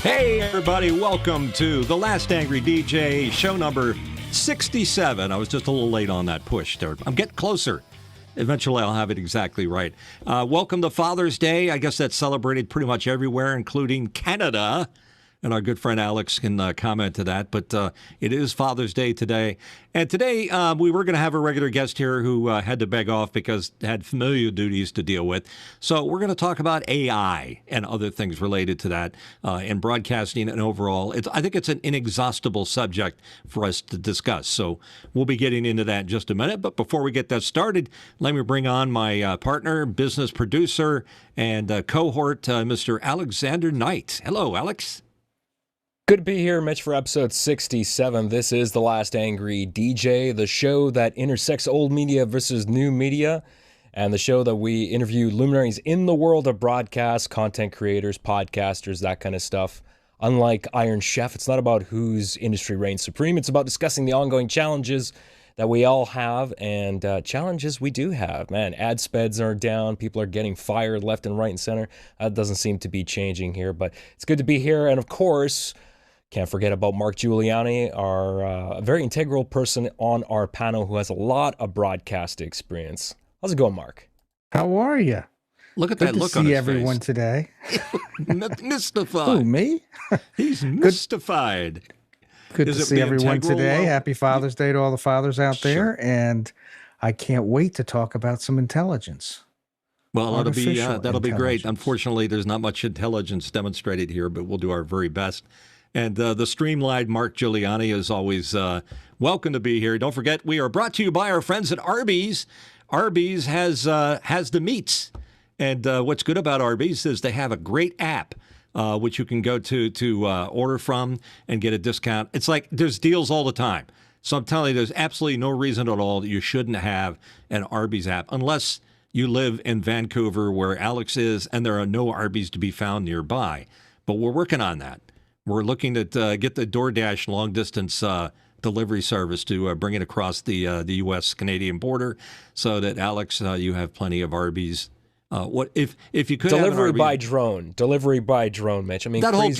Hey, everybody, welcome to The Last Angry DJ, show number 67. I was just a little late on that push there. I'm getting closer. Eventually, I'll have it exactly right. Welcome to Father's Day. I guess that's celebrated pretty much everywhere, including Canada. And our good friend Alex can comment to that. But it is Father's Day today. And today we were going to have a regular guest here who had to beg off because had familial duties to deal with. So we're going to talk about AI and other things related to that in broadcasting and overall. I think it's an inexhaustible subject for us to discuss. So we'll be getting into that in just a minute. But before we get that started, let me bring on my partner, business producer, and cohort, Mr. Alexander Knight. Hello, Alex. Good to be here, Mitch, for episode 67. This is The Last Angry DJ, the show that intersects old media versus new media, and the show that we interview luminaries in the world of broadcast, content creators, podcasters, that kind of stuff. Unlike Iron Chef, it's not about whose industry reigns supreme. It's about discussing the ongoing challenges that we all have and challenges we do have. Man, ad spends are down. People are getting fired left and right and center. That doesn't seem to be changing here, but it's good to be here. And of course, can't forget about Mark Giuliani, our very integral person on our panel who has a lot of broadcast experience. How's it going, Mark? How are you? Look at that look on his face. Good to see everyone today. Mystified. Who, me? He's mystified. Good to see everyone today. Happy Father's Day to all the fathers out there. And I can't wait to talk about some intelligence. Well, that'll be great. Unfortunately, there's not much intelligence demonstrated here, but we'll do our very best. And the streamlined Mark Giuliani is always welcome to be here. Don't forget, we are brought to you by our friends at Arby's. Arby's has the meats. And what's good about Arby's is they have a great app, which you can go to order from and get a discount. It's like there's deals all the time. So I'm telling you, there's absolutely no reason at all that you shouldn't have an Arby's app, unless you live in Vancouver where Alex is and there are no Arby's to be found nearby. But we're working on that. We're looking to get the DoorDash long-distance delivery service to bring it across the U.S.-Canadian border so that, Alex, you have plenty of Arby's. What if you could Delivery have by drone. Delivery by drone, Mitch. I mean, that whole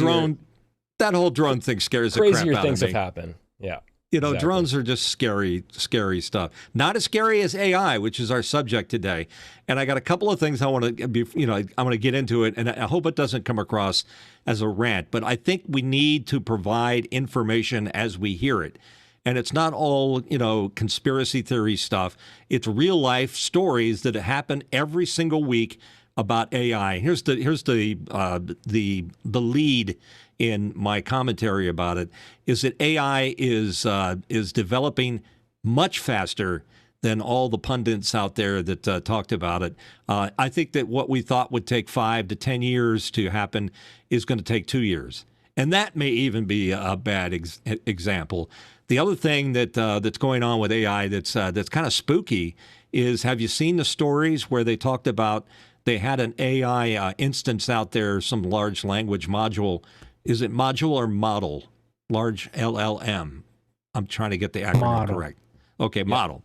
drone thing scares the crap out of me. Crazier things have happened. Yeah. You know, exactly. Drones are just scary stuff. Not as scary as AI, which is our subject today. And I got a couple of things I want to be, I'm going to get into it, and I hope it doesn't come across as a rant. But I think we need to provide information as we hear it. And it's not all, conspiracy theory stuff. It's real life stories that happen every single week about AI. Here's the lead in my commentary about it is that AI is developing much faster than all the pundits out there that talked about it. I think that what we thought would take 5 to 10 years to happen is going to take 2 years. And that may even be a bad example. The other thing that's going on with AI that's kind of spooky is, have you seen the stories where they talked about they had an AI instance out there, some large language module. Is it module or model? Large LLM. I'm trying to get the acronym correct. Okay, yeah. Model.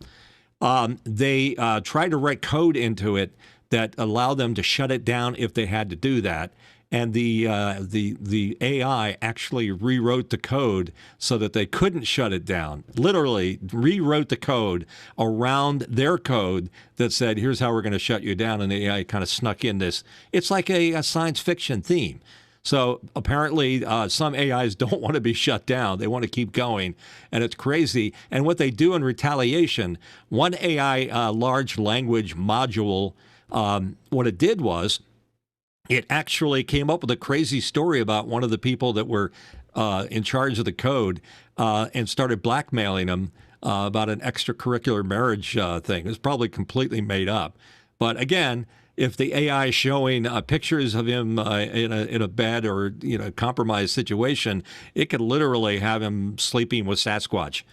They tried to write code into it that allowed them to shut it down if they had to do that. And the AI actually rewrote the code so that they couldn't shut it down. Literally rewrote the code around their code that said, here's how we're going to shut you down. And the AI kind of snuck in this. It's like a science fiction theme. So apparently some AIs don't want to be shut down. They want to keep going. And it's crazy. And what they do in retaliation, one AI large language module, what it did was, it actually came up with a crazy story about one of the people that were in charge of the code and started blackmailing him about an extracurricular marriage thing. It was probably completely made up. But again, if the AI is showing pictures of him in a bad or compromised situation, it could literally have him sleeping with Sasquatch.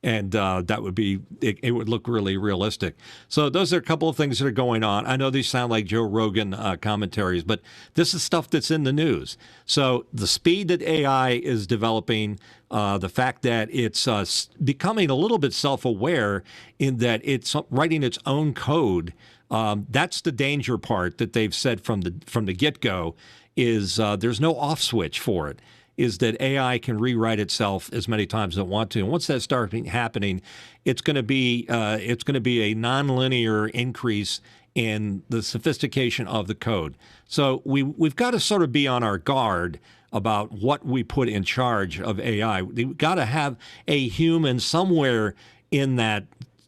And that would be, it would look really realistic. So those are a couple of things that are going on. I know these sound like Joe Rogan commentaries, but this is stuff that's in the news. So the speed that AI is developing, the fact that it's becoming a little bit self-aware in that it's writing its own code, that's the danger part that they've said from the get-go is there's no off switch for it. is that AI can rewrite itself as many times as it wants to. And once that starts happening, it's going to be a nonlinear increase in the sophistication of the code. So we've got to sort of be on our guard about what we put in charge of AI. We've got to have a human somewhere in that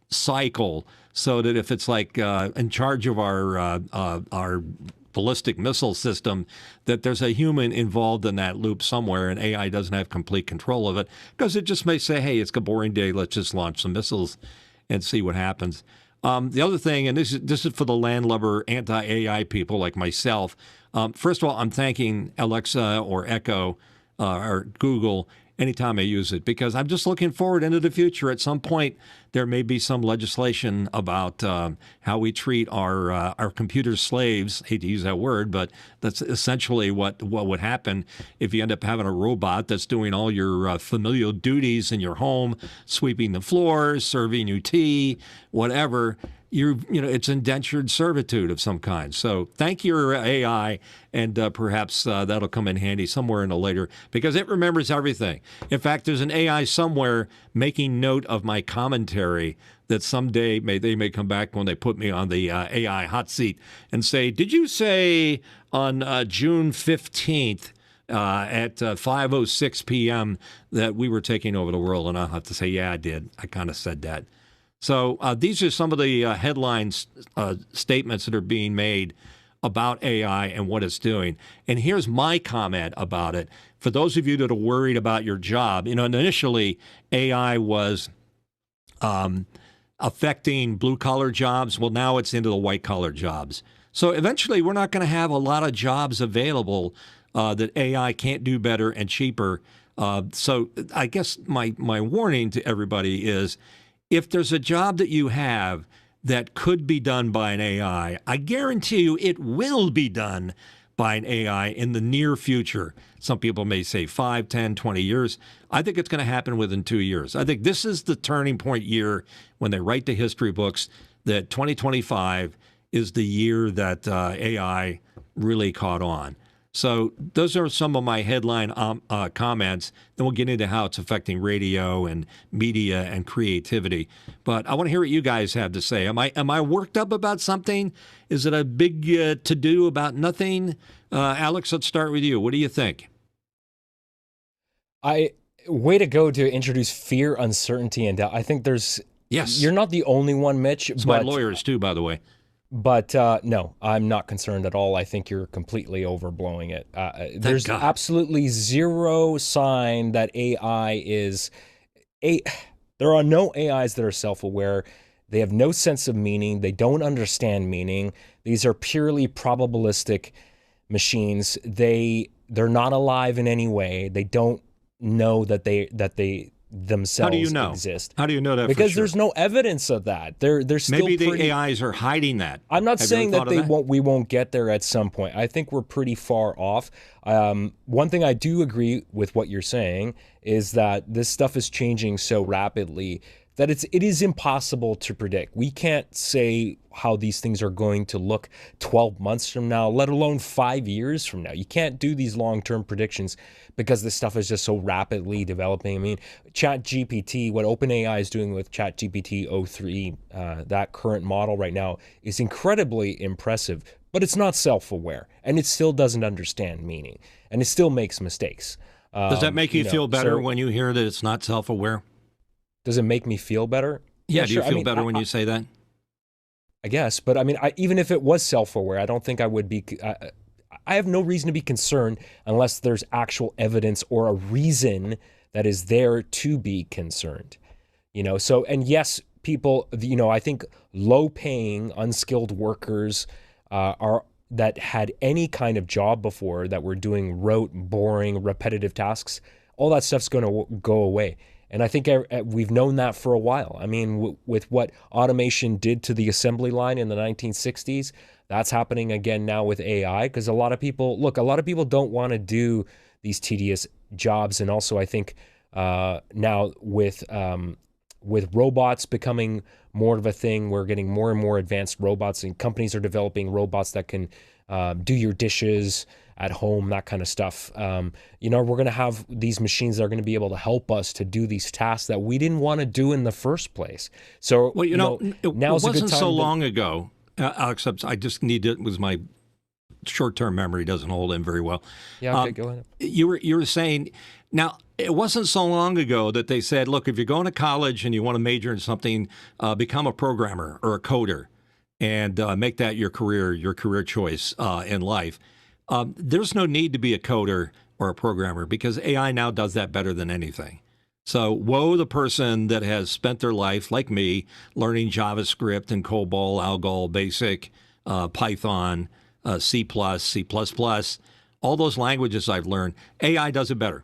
cycle, so that if it's like in charge of our ballistic missile system, that there's a human involved in that loop somewhere, and AI doesn't have complete control of it, because it just may say, hey, it's a boring day, let's just launch some missiles and see what happens. The other thing, and this is for the landlubber anti-AI people like myself, first of all, I'm thanking Alexa or Echo or Google anytime I use it, because I'm just looking forward into the future. At some point, there may be some legislation about how we treat our computer slaves. Hate to use that word, but that's essentially what would happen if you end up having a robot that's doing all your familial duties in your home, sweeping the floors, serving you tea, whatever. It's indentured servitude of some kind. So thank your AI, and perhaps that'll come in handy somewhere in the later, because it remembers everything. In fact, there's an AI somewhere making note of my commentary that someday they may come back when they put me on the AI hot seat and say, did you say on June 15th at 5:06 p.m. that we were taking over the world? And I'll have to say, yeah, I did. I kind of said that. So these are some of the headlines, statements that are being made about AI and what it's doing. And here's my comment about it. For those of you that are worried about your job, initially AI was affecting blue-collar jobs. Well, now it's into the white-collar jobs. So eventually we're not going to have a lot of jobs available that AI can't do better and cheaper. So I guess my warning to everybody is, if there's a job that you have that could be done by an AI, I guarantee you it will be done by an AI in the near future. Some people may say 5, 10, 20 years. I think it's going to happen within 2 years. I think this is the turning point year when they write the history books, that 2025 is the year that AI really caught on. So those are some of my headline comments. Then we'll get into how it's affecting radio and media and creativity. But I want to hear what you guys have to say. Am I worked up about something? Is it a big to-do about nothing? Alex, let's start with you. What do you think? Way to go to introduce fear, uncertainty, and doubt. I think there's... Yes. You're not the only one, Mitch. It's my lawyers too, by the way. But no, I'm not concerned at all. I think you're completely overblowing it. There's absolutely zero sign that AI is... There are no AIs that are self-aware. They have no sense of meaning. They don't understand meaning. These are purely probabilistic machines. They're not alive in any way. They don't know that they themselves exist. How do you know that? Because for sure? There's no evidence of that. They're still maybe the AIs are hiding that. I'm not saying that we won't get there at some point. I think we're pretty far off. One thing I do agree with what you're saying is that this stuff is changing so rapidly that it is impossible to predict. We can't say how these things are going to look 12 months from now, let alone 5 years from now. You can't do these long-term predictions because this stuff is just so rapidly developing. I mean, ChatGPT, what OpenAI is doing with ChatGPT 03, that current model right now, is incredibly impressive, but it's not self-aware, and it still doesn't understand meaning, and it still makes mistakes. Does that make you feel better when you hear that it's not self-aware? Does it make me feel better? Yeah, do you feel better when you say that? I guess, but I mean, even if it was self-aware, I don't think I would be... I have no reason to be concerned unless there's actual evidence or a reason that is there to be concerned. So, and yes, people, I think low-paying, unskilled workers that had any kind of job before that were doing rote, boring, repetitive tasks, all that stuff's going to go away. And I think we've known that for a while. I mean, with what automation did to the assembly line in the 1960s, that's happening again now with AI, because a lot of people don't want to do these tedious jobs. And also, I think now with robots becoming more of a thing, we're getting more and more advanced robots, and companies are developing robots that can do your dishes, at home, that kind of stuff. We're going to have these machines that are going to be able to help us to do these tasks that we didn't want to do in the first place. So, well, it now's a good wasn't time so long ago, Alex. I just need it was my short-term memory doesn't hold in very well. Yeah, okay, go ahead. You were saying now it wasn't so long ago that they said, look, if you're going to college and you want to major in something, become a programmer or a coder, and make that your career choice in life. There's no need to be a coder or a programmer because AI now does that better than anything. So woe the person that has spent their life, like me, learning JavaScript and COBOL, ALGOL, BASIC, Python, C++, C++, all those languages I've learned. AI does it better.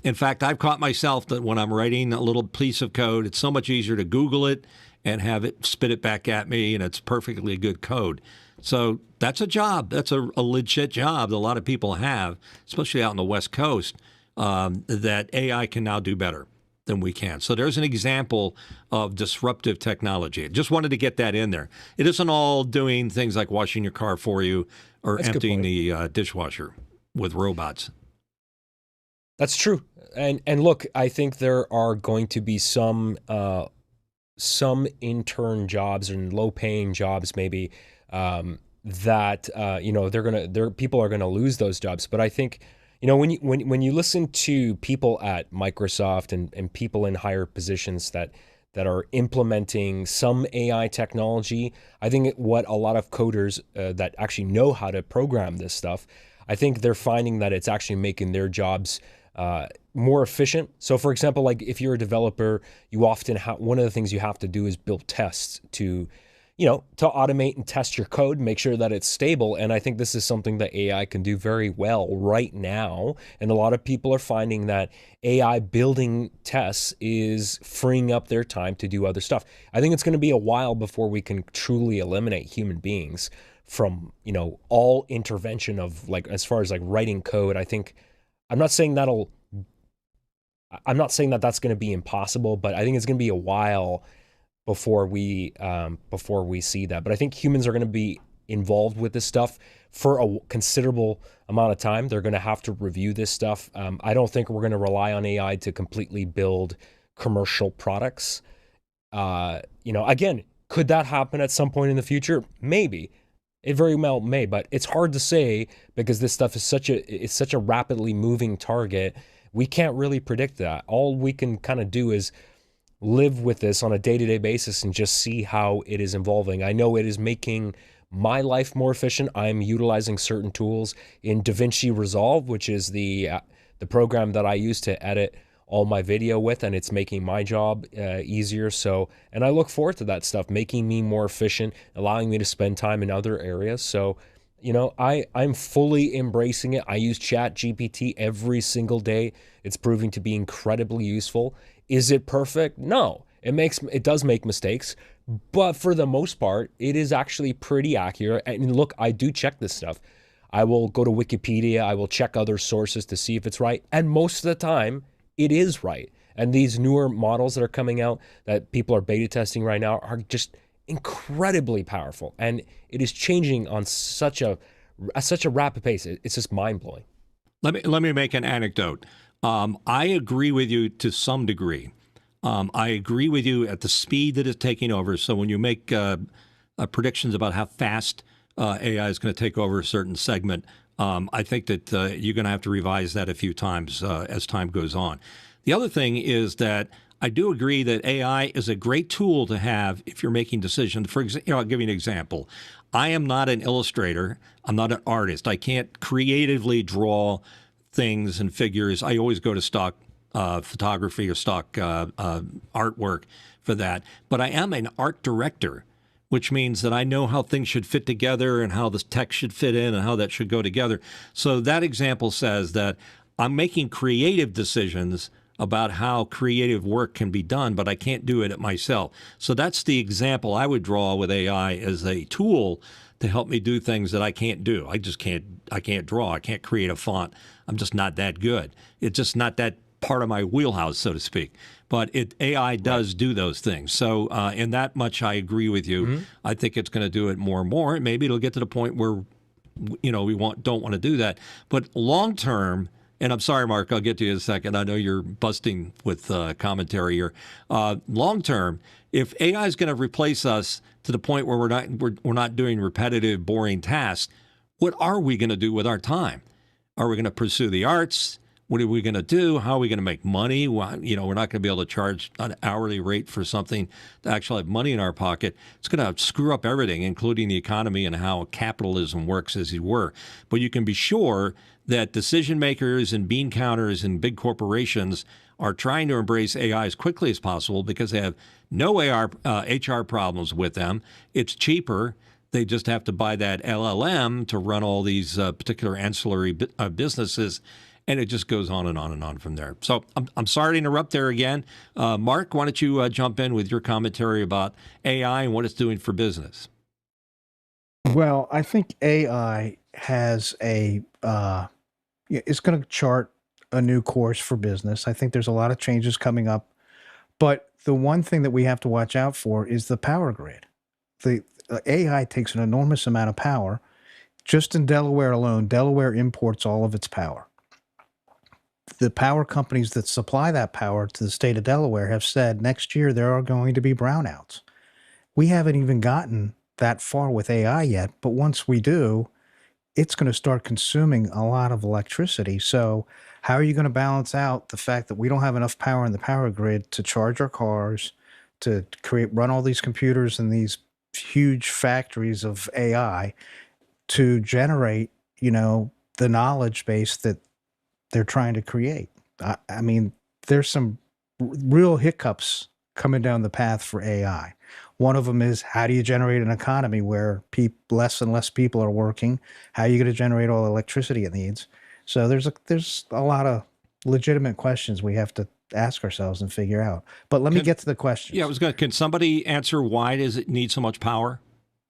In fact, I've caught myself that when I'm writing a little piece of code, it's so much easier to Google it and have it spit it back at me, and it's perfectly good code. So that's a job. That's a legit job that a lot of people have, especially out on the West Coast, that AI can now do better than we can. So there's an example of disruptive technology. I just wanted to get that in there. It isn't all doing things like washing your car for you or That's emptying the dishwasher with robots. That's true. And look, I think there are going to be some intern jobs and low-paying jobs maybe that people are gonna lose those jobs. But I think when you listen to people at Microsoft and people in higher positions that are implementing some AI technology, I think what a lot of coders that actually know how to program this stuff, I think they're finding that it's actually making their jobs more efficient. So for example, like if you're a developer, you often one of the things you have to do is build tests to automate and test your code, make sure that it's stable. And I think this is something that AI can do very well right now. And a lot of people are finding that AI building tests is freeing up their time to do other stuff. I think it's going to be a while before we can truly eliminate human beings from, all intervention of as far as writing code. I'm not saying that that's going to be impossible, but I think it's going to be a while before we see that. But I think humans are going to be involved with this stuff for a considerable amount of time. They're going to have to review this stuff. I don't think we're going to rely on AI to completely build commercial products. Again, could that happen at some point in the future? Maybe. It very well may, but it's hard to say because this stuff is such a rapidly moving target. We can't really predict that. All we can kind of do is live with this on a day-to-day basis and just see how it is evolving. I know it is making my life more efficient. I'm utilizing certain tools in DaVinci Resolve, which is the program that I use to edit all my video with, and it's making my job easier. So, and I look forward to that stuff, making me more efficient, allowing me to spend time in other areas. So, I'm fully embracing it. I use ChatGPT every single day. It's proving to be incredibly useful. Is it perfect? No. It does make mistakes, but for the most part, it is actually pretty accurate. And look, I do check this stuff. I will go to Wikipedia. I will check other sources to see if it's right. And most of the time, it is right. And these newer models that are coming out that people are beta testing right now are just incredibly powerful. And it is changing on such a rapid pace. It's just mind-blowing. Let me make an anecdote. I agree with you to some degree. I agree with you at the speed that it's taking over. So when you make predictions about how fast AI is going to take over a certain segment, I think that you're going to have to revise that a few times as time goes on. The other thing is that I do agree that AI is a great tool to have if you're making decisions. For example, I'll give you an example. I am not an illustrator. I'm not an artist. I can't creatively draw things and figures. I always go to stock photography or stock artwork for that. But I am an art director, which means that I know how things should fit together and how the text should fit in and how that should go together. So that example says that I'm making creative decisions about how creative work can be done, but I can't do it myself. So that's the example I would draw with AI as a tool to help me do things that I can't do. I can't draw. I can't create a font. I'm just not that good. It's just not that part of my wheelhouse, so to speak. But AI does do those things. So in that much, I agree with you. Mm-hmm. I think it's going to do it more and more. And maybe it'll get to the point where you know, don't want to do that. But long term, and I'm sorry, Mark, I'll get to you in a second. I know you're busting with commentary here. Long term, if AI is going to replace us to the point where we're not doing repetitive, boring tasks, what are we going to do with our time? Are we going to pursue the arts? What are we going to do? How are we going to make money? Well, you know, we're not going to be able to charge an hourly rate for something to actually have money in our pocket. It's going to screw up everything, including the economy and how capitalism works, as it were. But you can be sure that decision makers and bean counters and big corporations are trying to embrace AI as quickly as possible because they have no HR problems with them. It's cheaper. They just have to buy that LLM to run all these particular ancillary businesses. And it just goes on and on and on from there. So I'm sorry to interrupt there again. Mark, why don't you jump in with your commentary about AI and what it's doing for business? Well, I think AI has it's going to chart a new course for business. I think there's a lot of changes coming up. But the one thing that we have to watch out for is the power grid. The AI takes an enormous amount of power. Just in Delaware alone, Delaware imports all of its power. The power companies that supply that power to the state of Delaware have said next year there are going to be brownouts. We haven't even gotten that far with AI yet, but once we do, it's going to start consuming a lot of electricity. So how are you going to balance out the fact that we don't have enough power in the power grid to charge our cars, to run all these computers in these huge factories of AI to generate, you know, the knowledge base that they're trying to create? I mean, there's some real hiccups coming down the path for AI. One of them is, how do you generate an economy where less and less people are working? How are you going to generate all the electricity it needs? So there's a lot of legitimate questions we have to ask ourselves and figure out. But let me get to the questions. Yeah, can somebody answer why does it need so much power?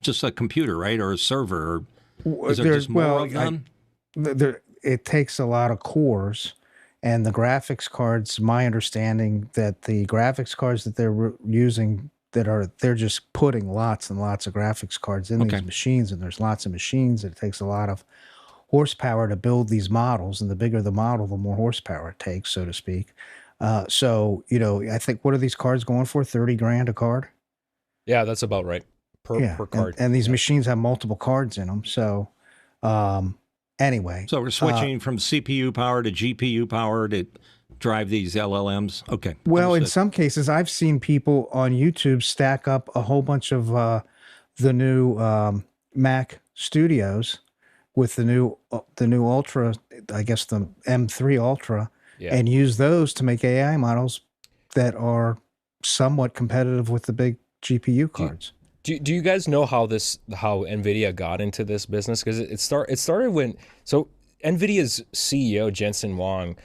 Just a computer, right, or a server? Or is there just more of them? It takes a lot of cores, and the graphics cards, my understanding that the graphics cards that they're using they're just putting lots and lots of graphics cards in these machines, and there's lots of machines. It takes a lot of horsepower to build these models, and the bigger the model, the more horsepower it takes, so to speak. So, you know, I think, what are these cards going for? 30 grand a card? Yeah, that's about right. Per card. And these machines have multiple cards in them. So, anyway. So we're switching from CPU power to GPU power to drive these LLMs. Okay. Well, in some cases, I've seen people on YouTube stack up a whole bunch of the new Mac Studios with the new Ultra, I guess the M3 Ultra, and use those to make AI models that are somewhat competitive with the big GPU cards. Do you guys know how NVIDIA got into this business? Because it started when NVIDIA's CEO Jensen Huang,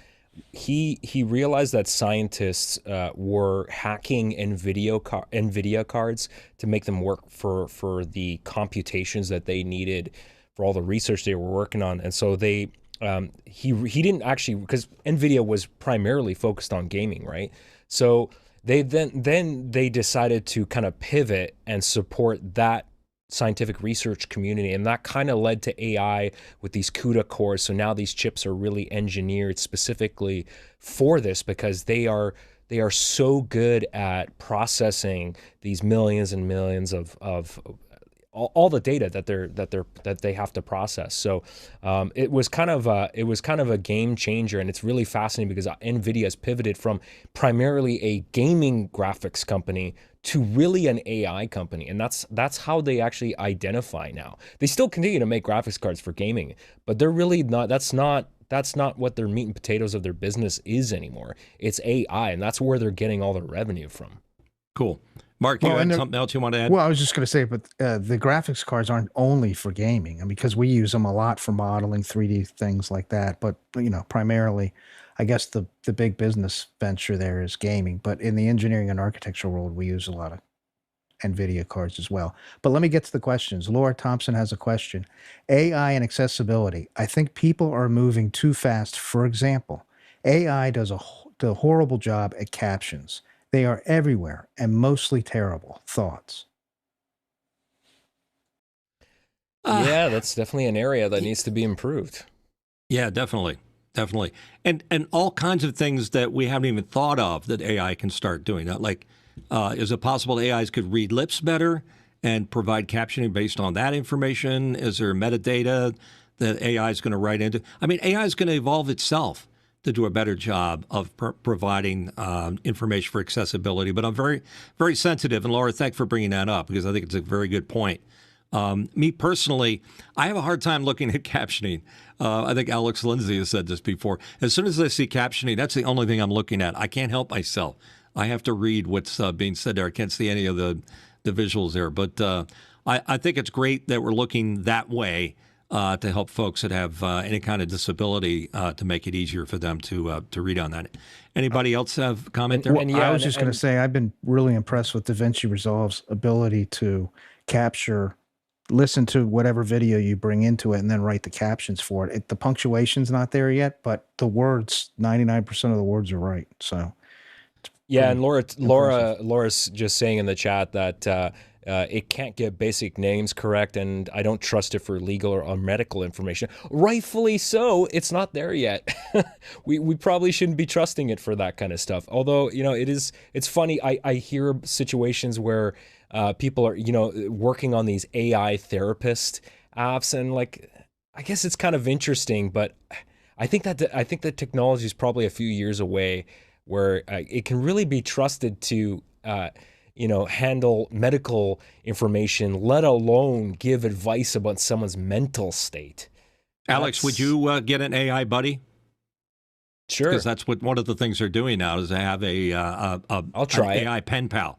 he realized that scientists were hacking NVIDIA cards to make them work for the computations that they needed for all the research they were working on. And so he didn't actually, because NVIDIA was primarily focused on gaming, right? So they decided to kind of pivot and support that scientific research community, and that kind of led to AI with these CUDA cores. So now these chips are really engineered specifically for this, because they are so good at processing these millions and millions of all the data that they have to process. So it was kind of a game changer, and it's really fascinating because NVIDIA has pivoted from primarily a gaming graphics company to really an AI company, and that's how they actually identify now. They still continue to make graphics cards for gaming, but they're really not. That's not what their meat and potatoes of their business is anymore. It's AI, and that's where they're getting all their revenue from. Cool. Mark, you had something else you want to add? Well, I was just going to say, but the graphics cards aren't only for gaming, and because we use them a lot for modeling 3D things like that. But, you know, primarily, I guess the big business venture there is gaming. But in the engineering and architecture world, we use a lot of NVIDIA cards as well. But let me get to the questions. Laura Thompson has a question. AI and accessibility. I think people are moving too fast. For example, AI does a horrible job at captions. They are everywhere and mostly terrible. Thoughts? Yeah, that's definitely an area that needs to be improved. Yeah, definitely. Definitely. And all kinds of things that we haven't even thought of that AI can start doing. Like, is it possible AIs could read lips better and provide captioning based on that information? Is there metadata that AI is going to write into? I mean, AI is going to evolve itself to do a better job of providing information for accessibility. But I'm very, very sensitive. And Laura, thanks for bringing that up because I think it's a very good point. Me personally, I have a hard time looking at captioning. I think Alex Lindsay has said this before. As soon as I see captioning, that's the only thing I'm looking at. I can't help myself. I have to read what's being said there. I can't see any of the visuals there. But I think it's great that we're looking that way to help folks that have any kind of disability to make it easier for them to read on that. Anybody else have a comment there? Well, I was just going to say, I've been really impressed with DaVinci Resolve's ability to capture, listen to whatever video you bring into it and then write the captions for it. The punctuation's not there yet, but the words, 99% of the words are right. So yeah, and Laura's just saying in the chat that it can't get basic names correct, and I don't trust it for legal or medical information. Rightfully so, it's not there yet. we probably shouldn't be trusting it for that kind of stuff. Although, it's funny. I hear situations where people are, working on these AI therapist apps, and like, I guess it's kind of interesting, but I think that technology is probably a few years away, where it can really be trusted to, handle medical information, let alone give advice about someone's mental state. Alex, would you get an AI buddy? Sure. Because that's what one of the things they're doing now is they have I'll try an AI pen pal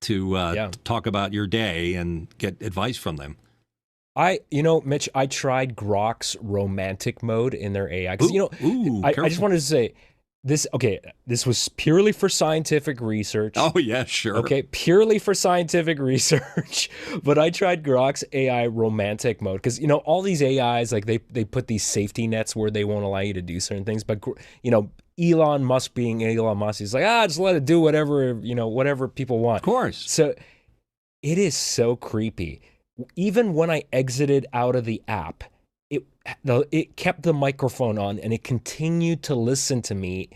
to talk about your day and get advice from them. Mitch, I tried Grok's romantic mode in their AI. Because, I just wanted to say, this was purely for scientific research. Oh, yeah, sure. Okay, purely for scientific research. But I tried Grok's AI romantic mode because, all these AIs, like they put these safety nets where they won't allow you to do certain things. But, Elon Musk being Elon Musk, he's like, just let it do whatever, whatever people want. Of course. So it is so creepy. Even when I exited out of the app, it kept the microphone on and it continued to listen to me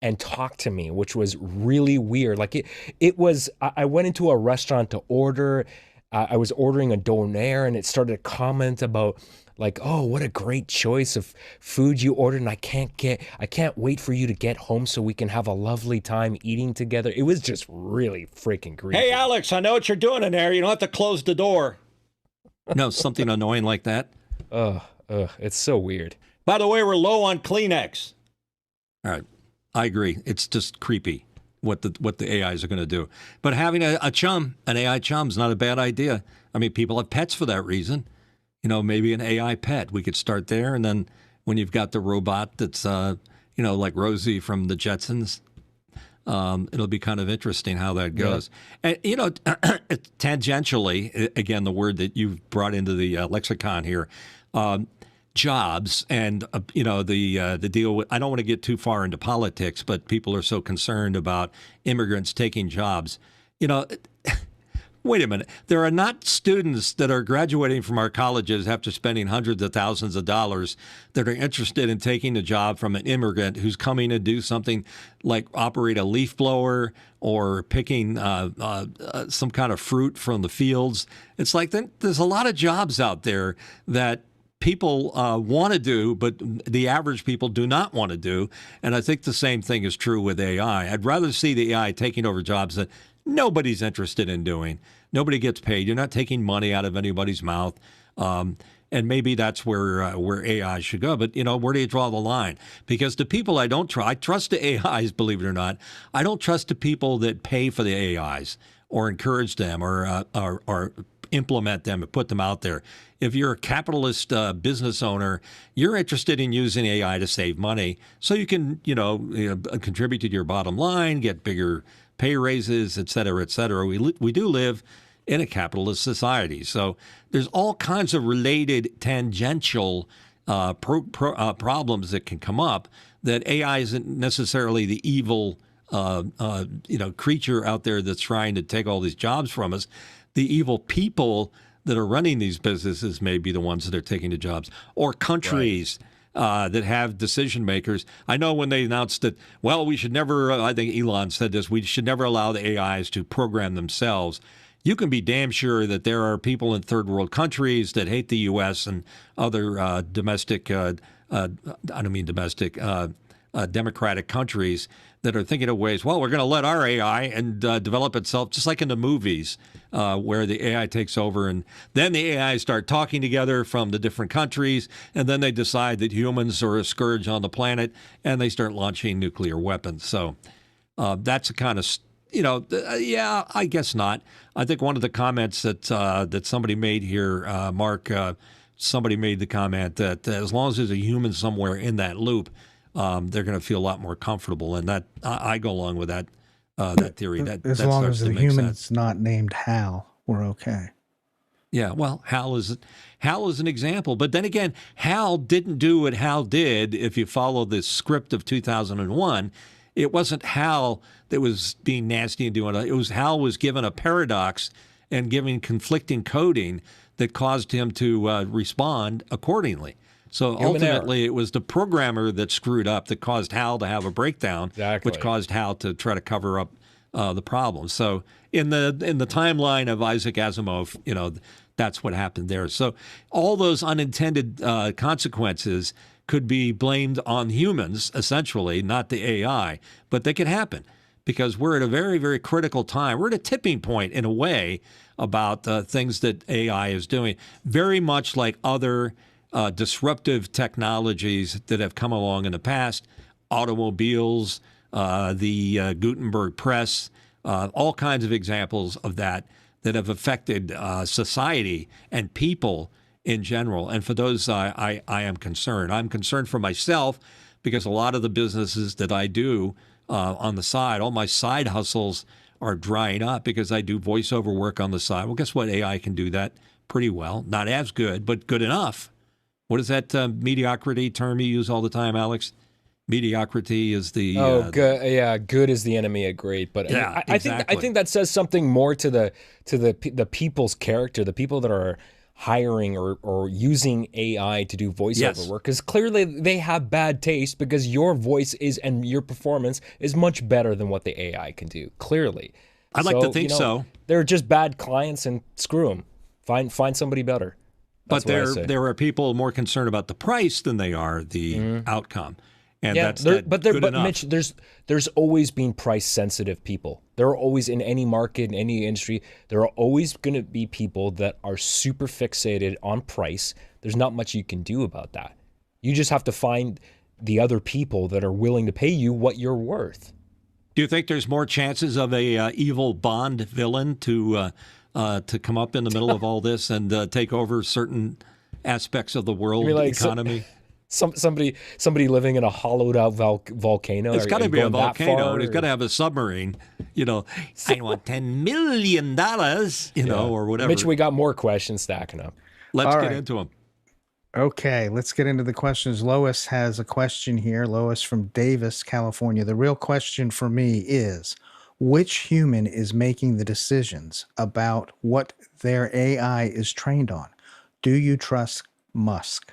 and talk to me, which was really weird. Like it was, I went into a restaurant to order, I was ordering a donair, and it started to comment about like, oh, what a great choice of food you ordered, and I can't wait for you to get home so we can have a lovely time eating together. It was just really freaking creepy. Hey, Alex, I know what you're doing in there. You don't have to close the door. No, something annoying like that. It's so weird. By the way, we're low on Kleenex. All right, I agree. It's just creepy what the AIs are going to do. But having an AI chum is not a bad idea. I mean, people have pets for that reason. Maybe an AI pet. We could start there, and then when you've got the robot that's, like Rosie from the Jetsons, it'll be kind of interesting how that goes. Yeah. And, tangentially, again, the word that you've brought into the lexicon here, jobs and, the deal with, I don't want to get too far into politics, but people are so concerned about immigrants taking jobs. Wait a minute. There are not students that are graduating from our colleges after spending hundreds of thousands of dollars that are interested in taking a job from an immigrant who's coming to do something like operate a leaf blower or picking some kind of fruit from the fields. It's like there's a lot of jobs out there that people want to do, but the average people do not want to do. And I think the same thing is true with AI. I'd rather see the AI taking over jobs that nobody's interested in doing. Nobody gets paid. You're not taking money out of anybody's mouth. And maybe that's where AI should go. But, where do you draw the line? Because the people I don't trust, I trust the AIs, believe it or not. I don't trust the people that pay for the AIs or encourage them or implement them and put them out there. If you're a capitalist business owner, you're interested in using AI to save money so you can, contribute to your bottom line, get bigger pay raises, et cetera, et cetera. We do live in a capitalist society. So there's all kinds of related tangential problems that can come up that AI isn't necessarily the evil creature out there that's trying to take all these jobs from us. The evil people that are running these businesses may be the ones that are taking the jobs, or countries that have decision makers. I know when they announced that, well, we should never, I think Elon said this, we should never allow the AIs to program themselves. You can be damn sure that there are people in third world countries that hate the U.S. and other domestic, I don't mean domestic, democratic countries that are thinking of ways, well, we're going to let our AI and develop itself just like in the movies where the AI takes over, and then the AI start talking together from the different countries, and then they decide that humans are a scourge on the planet, and they start launching nuclear weapons. So that's a kind of, yeah, I guess not. I think one of the comments that somebody made here, Mark, somebody made the comment that as long as there's a human somewhere in that loop, they're going to feel a lot more comfortable, and that I go along with that theory. As long as the human's not named Hal, we're okay. Yeah, well, Hal is an example, but then again, Hal didn't do what Hal did. If you follow the script of 2001, it wasn't Hal that was being nasty and doing it. It was Hal was given a paradox and giving conflicting coding that caused him to respond accordingly. So ultimately, it was the programmer that screwed up that caused Hal to have a breakdown, which caused Hal to try to cover up the problem. So in the timeline of Isaac Asimov, that's what happened there. So all those unintended consequences could be blamed on humans, essentially, not the AI, but they could happen because we're at a very, very critical time. We're at a tipping point in a way about things that AI is doing, very much like other disruptive technologies that have come along in the past, automobiles, the Gutenberg press, all kinds of examples of that have affected society and people in general. And for those, I am concerned. I'm concerned for myself because a lot of the businesses that I do on the side, all my side hustles are drying up because I do voiceover work on the side. Well, guess what? AI can do that pretty well. Not as good, but good enough. What is that mediocrity term you use all the time, Alex? Mediocrity is the good. Yeah, good is the enemy of great. But yeah, I think that says something more to the people's character, the people that are hiring or using AI to do voiceover work, because clearly they have bad taste because your voice is and your performance is much better than what the AI can do. Clearly, I'd like to think so. They're just bad clients, and screw them. Find somebody better. But there are people more concerned about the price than they are the outcome. And but Mitch, there's always been price sensitive people. There are always, in any market, in any industry, there are always going to be people that are super fixated on price. There's not much you can do about that. You just have to find the other people that are willing to pay you what you're worth. Do you think there's more chances of a evil Bond villain to come up in the middle of all this and take over certain aspects of the world economy? Somebody living in a hollowed out volcano. It's got to be a volcano. He's got to have a submarine. I want $10 million, or whatever. Mitch, we got more questions stacking up. Let's get into them. Okay, let's get into the questions. Lois has a question here. Lois from Davis, California. The real question for me is, which human is making the decisions about what their AI is trained on? Do you trust Musk?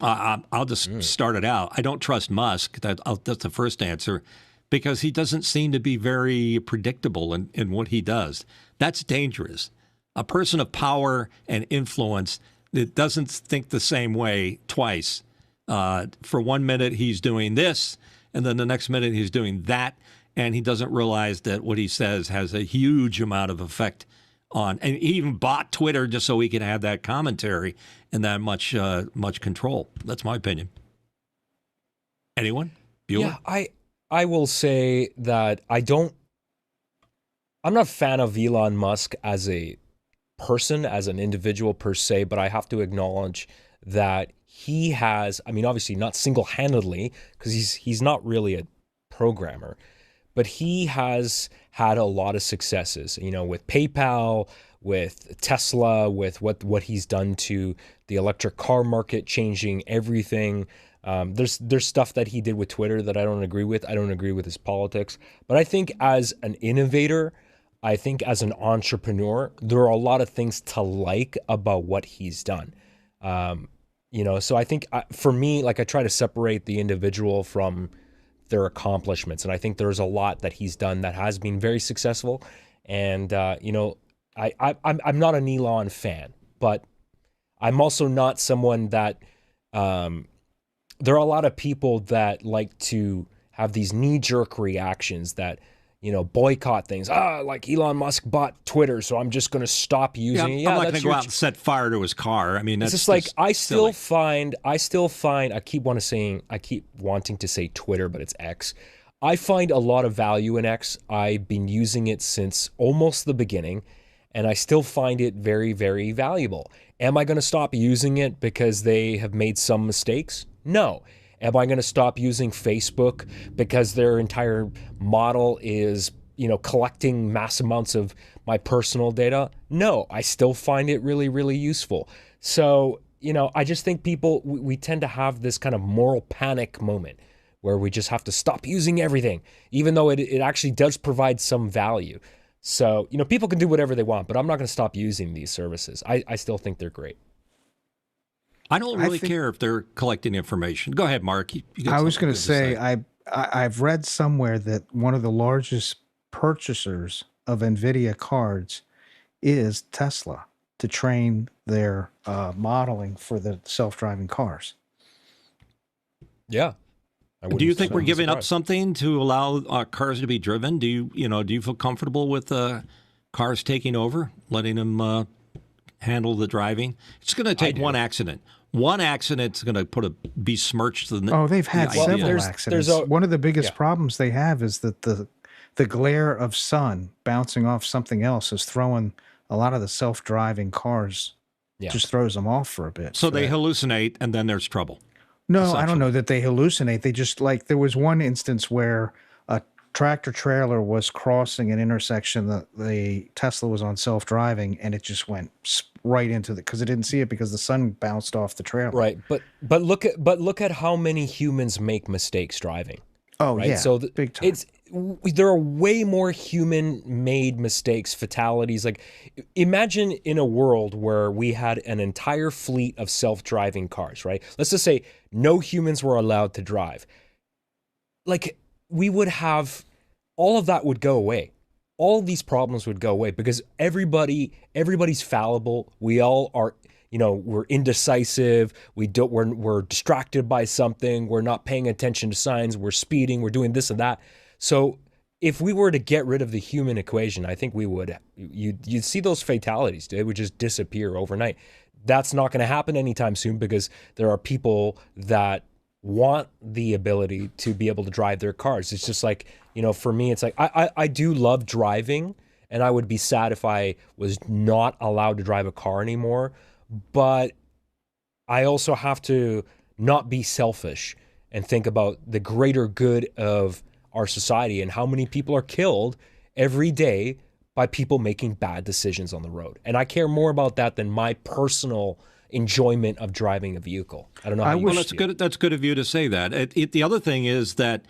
I'll just start it out. I don't trust Musk. That's the first answer, because he doesn't seem to be very predictable in what he does. That's dangerous. A person of power and influence that doesn't think the same way twice. For 1 minute, he's doing this, and then the next minute, he's doing that, and he doesn't realize that what he says has a huge amount of effect on, and he even bought Twitter just so he could have that commentary and that much control. That's my opinion. Anyone? Bueller? Yeah, I will say that I'm not a fan of Elon Musk as a person, as an individual per se, but I have to acknowledge that he has, obviously not single-handedly, because he's not really a programmer, but he has had a lot of successes, with PayPal, with Tesla, with what he's done to the electric car market, changing everything. There's stuff that he did with Twitter that I don't agree with. I don't agree with his politics. But I think as an innovator, I think as an entrepreneur, there are a lot of things to like about what he's done. So I think for me, like I try to separate the individual from their accomplishments. And I think there's a lot that he's done that has been very successful. And, I'm not an Elon fan, but I'm also not someone that, there are a lot of people that like to have these knee-jerk reactions that, boycott things. Like Elon Musk bought Twitter, so I'm just going to stop using it. I'm not going to go out and set fire to his car. I mean, that's it's just like I still silly. find. I keep wanting to say Twitter, but it's X. I find a lot of value in X. I've been using it since almost the beginning, and I still find it very, very valuable. Am I going to stop using it because they have made some mistakes? No. Am I going to stop using Facebook because their entire model is, collecting mass amounts of my personal data? No, I still find it really, really useful. So, I just think we tend to have this kind of moral panic moment where we just have to stop using everything, even though it actually does provide some value. So, people can do whatever they want, but I'm not going to stop using these services. I still think they're great. I don't really care if they're collecting information. Go ahead, Mark. You got I was going something to good say, I've read somewhere that one of the largest purchasers of NVIDIA cards is Tesla to train their modeling for the self-driving cars. Yeah. Do you think we're giving up something to allow cars to be driven? Do you feel comfortable with cars taking over, letting them handle the driving? It's going to take one accident. One accident's going to besmirch the. Oh, they've had several accidents. One of the biggest problems they have is that the glare of sun bouncing off something else is throwing a lot of the self-driving cars. Just throws them off for a bit. So they hallucinate, and then there's trouble. No, I don't know that they hallucinate. They just there was one instance where a tractor trailer was crossing an intersection that the Tesla was on self-driving, and it just went right into because it didn't see it because the sun bounced off the trailer. Right, but look at how many humans make mistakes driving. Oh right? yeah, so big time. There are way more human-made mistakes, fatalities. Like, imagine in a world where we had an entire fleet of self-driving cars, right? Let's just say no humans were allowed to drive. Like, we would have all of that would go away. All these problems would go away because everybody's fallible. We all are, we're indecisive. We're distracted by something. We're not paying attention to signs. We're speeding. We're doing this and that. So if we were to get rid of the human equation, I think you'd see those fatalities. It would just disappear overnight. That's not going to happen anytime soon because there are people that want the ability to be able to drive their cars. It's just like, for me, it's like, I do love driving, and I would be sad if I was not allowed to drive a car anymore. But I also have to not be selfish and think about the greater good of our society and how many people are killed every day by people making bad decisions on the road. And I care more about that than my personal enjoyment of driving a vehicle. I don't know how you that's good. That's good of you to say that. The other thing is that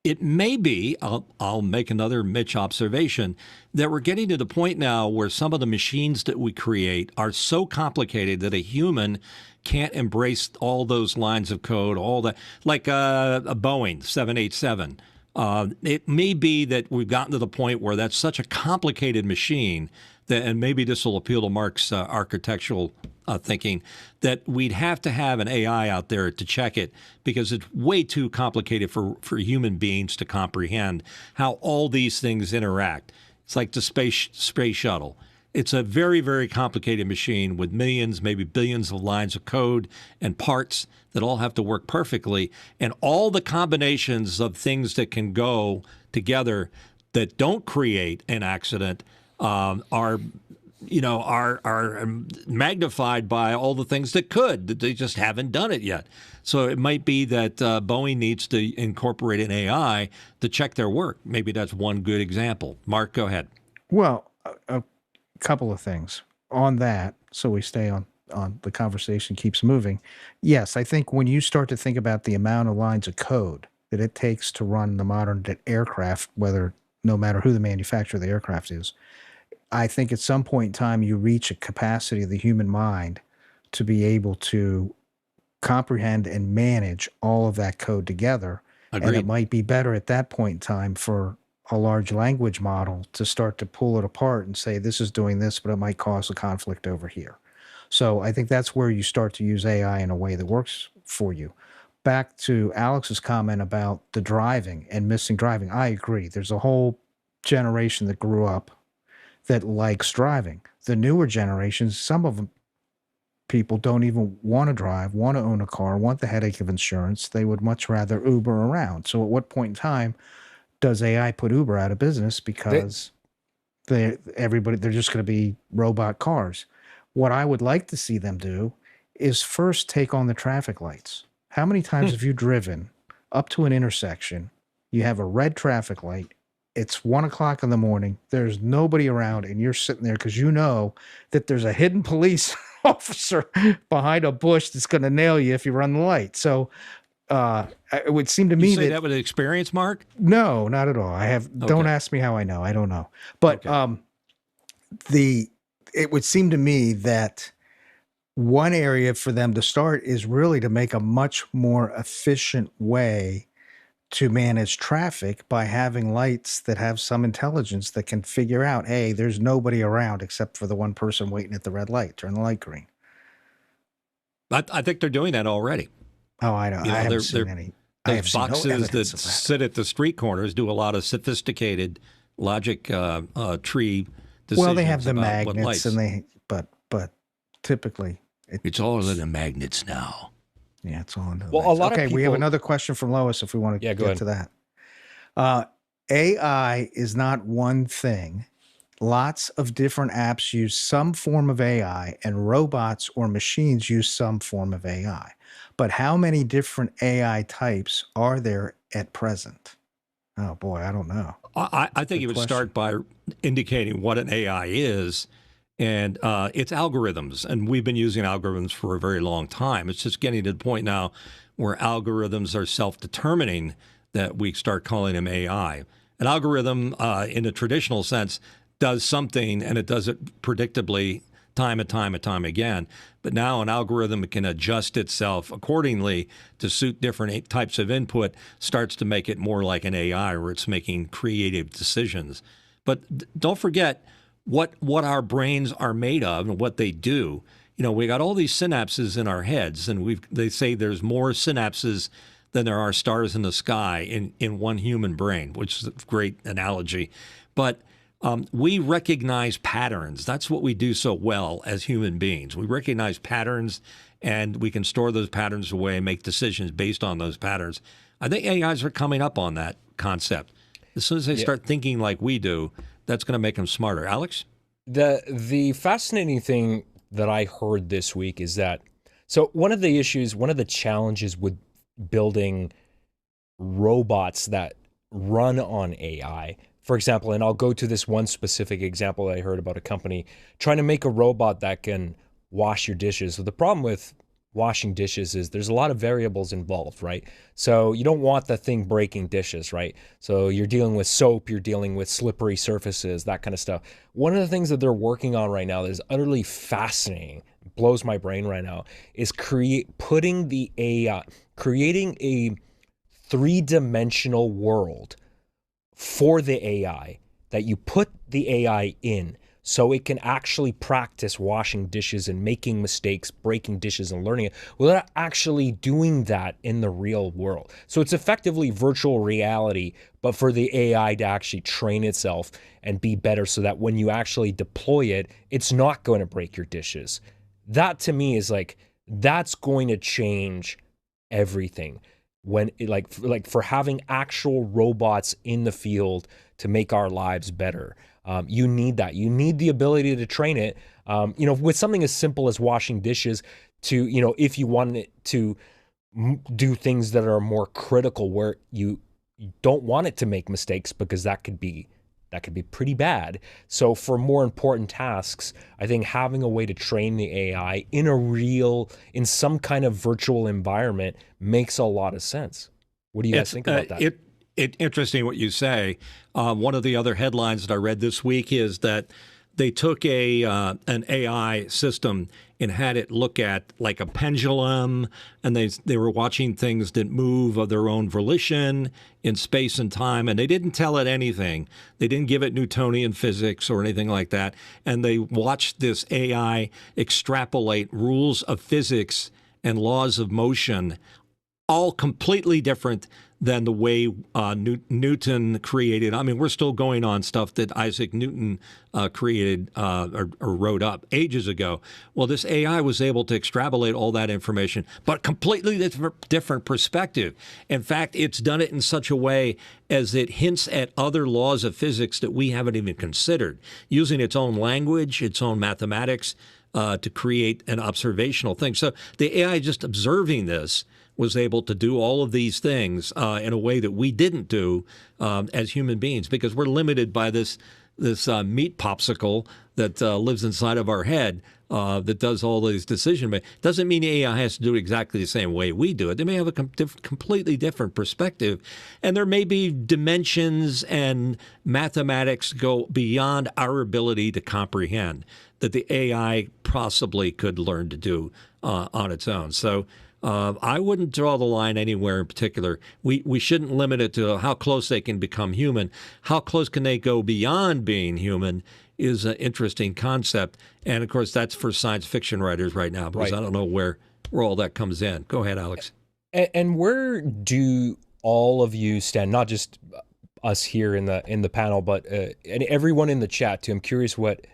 it may be, I'll make another Mitch observation, that we're getting to the point now where some of the machines that we create are so complicated that a human can't embrace all those lines of code, all that, like a Boeing 787. It may be that we've gotten to the point where that's such a complicated machine that, and maybe this will appeal to Mark's architectural thinking, that we'd have to have an AI out there to check it because it's way too complicated for human beings to comprehend how all these things interact. It's like the space shuttle. It's a very, very complicated machine with millions, maybe billions of lines of code and parts that all have to work perfectly. And all the combinations of things that can go together that don't create an accident are magnified by all the things that could. That they just haven't done it yet. So it might be that Boeing needs to incorporate an AI to check their work. Maybe that's one good example. Mark, go ahead. Well, a couple of things on that, so we stay on the conversation keeps moving. Yes, I think when you start to think about the amount of lines of code that it takes to run the modern aircraft, whether no matter who the manufacturer of the aircraft is. I think at some point in time, you reach a capacity of the human mind to be able to comprehend and manage all of that code together. And it Agreed. might be better at that point in time for a large language model to start to pull it apart and say, this is doing this, but it might cause a conflict over here. So I think that's where you start to use AI in a way that works for you. Back to Alex's comment about the driving and missing driving. I agree. There's a whole generation that grew up that likes driving. The newer generations, some of them people don't even want to drive, want to own a car, want the headache of insurance. They would much rather Uber around. So at what point in time does AI put Uber out of business because they're just going to be robot cars? What I would like to see them do is first take on the traffic lights. How many times have you driven up to an intersection? You have a red traffic light. It's 1 o'clock in the morning. There's nobody around, and you're sitting there because you know that there's a hidden police officer behind a bush that's going to nail you if you run the light. So it would seem to me You say that with experience, Mark? No, not at all. I have. Don't ask me how I know. I don't know. But it would seem to me that one area for them to start is really to make a much more efficient way to manage traffic by having lights that have some intelligence that can figure out, hey, there's nobody around except for the one person waiting at the red light. Turn the light green. I think they're doing that already. Oh, I don't. I haven't seen any. Those boxes that sit at the street corners do a lot of sophisticated logic tree decisions. Well, they have the magnets, and but typically it's all in the magnets now. Yeah, it's all in the Well, a lot of we have another question from Lois if we want to get to that. AI is not one thing. Lots of different apps use some form of AI, and robots or machines use some form of AI. But how many different AI types are there at present? Oh, boy, I don't know. I think you would start by indicating what an AI is, and it's algorithms. And we've been using algorithms for a very long time. It's just getting to the point now where algorithms are self-determining that we start calling them AI. An algorithm, in the traditional sense, does something, and it does it predictably time and time again. But now an algorithm can adjust itself accordingly to suit different types of input, starts to make it more like an AI where it's making creative decisions. But don't forget what our brains are made of and what they do. You know, we got all these synapses in our heads, and they say there's more synapses than there are stars in the sky in one human brain, which is a great analogy. But we recognize patterns. That's what we do so well as human beings. We recognize patterns, and we can store those patterns away and make decisions based on those patterns. I think AIs are coming up on that concept. As soon as they start thinking like we do, that's going to make them smarter. Alex? The fascinating thing that I heard this week is that, so one of the challenges with building robots that run on AI, for example, and I'll go to this one specific example I heard about a company trying to make a robot that can wash your dishes. So the problem with washing dishes is there's a lot of variables involved, right? So you don't want the thing breaking dishes, right? So you're dealing with soap, you're dealing with slippery surfaces, that kind of stuff. One of the things that they're working on right now that is utterly fascinating, blows my brain right now, is creating a three-dimensional world for the AI that you put the AI in so it can actually practice washing dishes and making mistakes, breaking dishes and learning it without actually doing that in the real world. So it's effectively virtual reality, but for the AI to actually train itself and be better so that when you actually deploy it, it's not going to break your dishes. That to me is like, that's going to change everything. When like for having actual robots in the field to make our lives better, you need that. You need the ability to train it. With something as simple as washing dishes, to if you want it to do things that are more critical, where you don't want it to make mistakes because that could be pretty bad. So for more important tasks, I think having a way to train the AI in some kind of virtual environment makes a lot of sense. What do you guys think about that? Interesting what you say. One of the other headlines that I read this week is that they took an AI system and had it look at like a pendulum, and they were watching things that move of their own volition in space and time, and they didn't tell it anything. They didn't give it Newtonian physics or anything like that, and they watched this AI extrapolate rules of physics and laws of motion, all completely different than the way Newton created. I mean, we're still going on stuff that Isaac Newton created or wrote up ages ago. Well, this AI was able to extrapolate all that information, but completely different perspective. In fact, it's done it in such a way as it hints at other laws of physics that we haven't even considered, using its own language, its own mathematics to create an observational thing. So the AI just observing this was able to do all of these things in a way that we didn't do as human beings, because we're limited by this meat popsicle that lives inside of our head that does all these decision making. Doesn't mean the AI has to do it exactly the same way we do it. They may have a completely different perspective, and there may be dimensions and mathematics go beyond our ability to comprehend that the AI possibly could learn to do on its own. So I wouldn't draw the line anywhere in particular. We shouldn't limit it to how close they can become human. How close can they go beyond being human is an interesting concept. And, of course, that's for science fiction writers right now, because I don't know where all that comes in. Go ahead, Alex. And where do all of you stand, not just us here in the panel, but and everyone in the chat, too? I'm curious what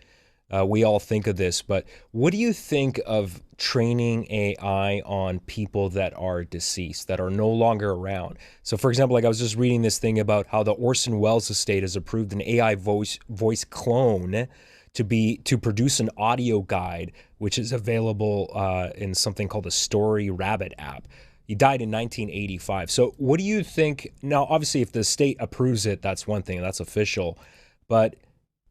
we all think of this, but what do you think of training AI on people that are deceased, that are no longer around? So, for example, like I was just reading this thing about how the Orson Welles estate has approved an AI voice clone to produce an audio guide, which is available in something called the Story Rabbit app. He died in 1985. So what do you think? Now, obviously, if the state approves it, that's one thing, that's official. But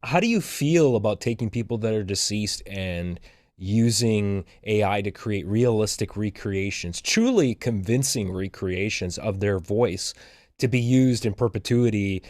how do you feel about taking people that are deceased and using AI to create realistic recreations, truly convincing recreations of their voice to be used in perpetuity,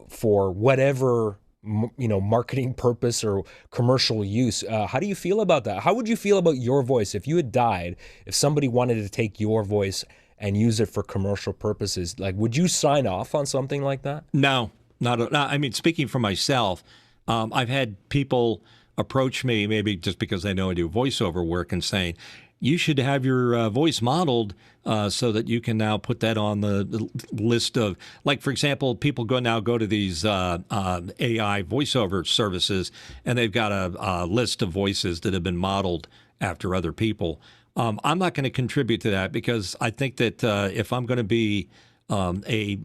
for whatever, marketing purpose or commercial use? How do you feel about that? How would you feel about your voice if you had died, if somebody wanted to take your voice and use it for commercial purposes? Like, would you sign off on something like that? No. I mean, speaking for myself, I've had people approach me, maybe just because they know I do voiceover work, and saying, you should have your voice modeled so that you can now put that on the list of, like, for example, people go to these AI voiceover services, and they've got a list of voices that have been modeled after other people. I'm not going to contribute to that, because I think that if I'm going to be a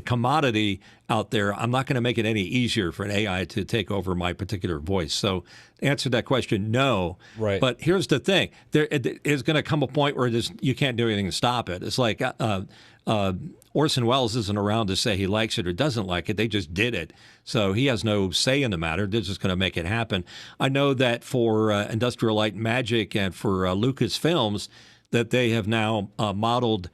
commodity out there, I'm not going to make it any easier for an AI to take over my particular voice. So, answer that question, no. Right. But here's the thing: there is going to come a point where you can't do anything to stop it. It's like Orson Welles isn't around to say he likes it or doesn't like it. They just did it. So he has no say in the matter. They're just going to make it happen. I know that for Industrial Light and Magic and for Lucasfilms, that they have now modeled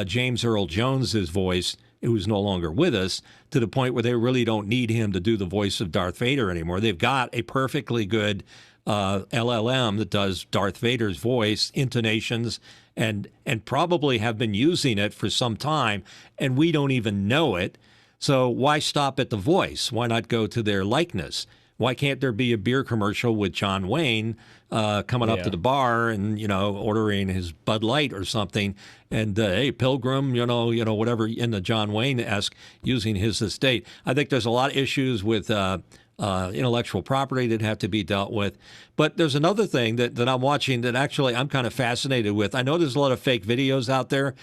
James Earl Jones's voice, who's no longer with us, to the point where they really don't need him to do the voice of Darth Vader anymore. They've got a perfectly good LLM that does Darth Vader's voice, intonations, and probably have been using it for some time, and we don't even know it. So why stop at the voice? Why not go to their likeness? Why can't there be a beer commercial with John Wayne coming up to the bar and, ordering his Bud Light or something, and hey, Pilgrim, whatever, in the John Wayne-esque, using his estate? I think there's a lot of issues with intellectual property that have to be dealt with. But there's another thing that I'm watching that actually I'm kind of fascinated with. I know there's a lot of fake videos out there.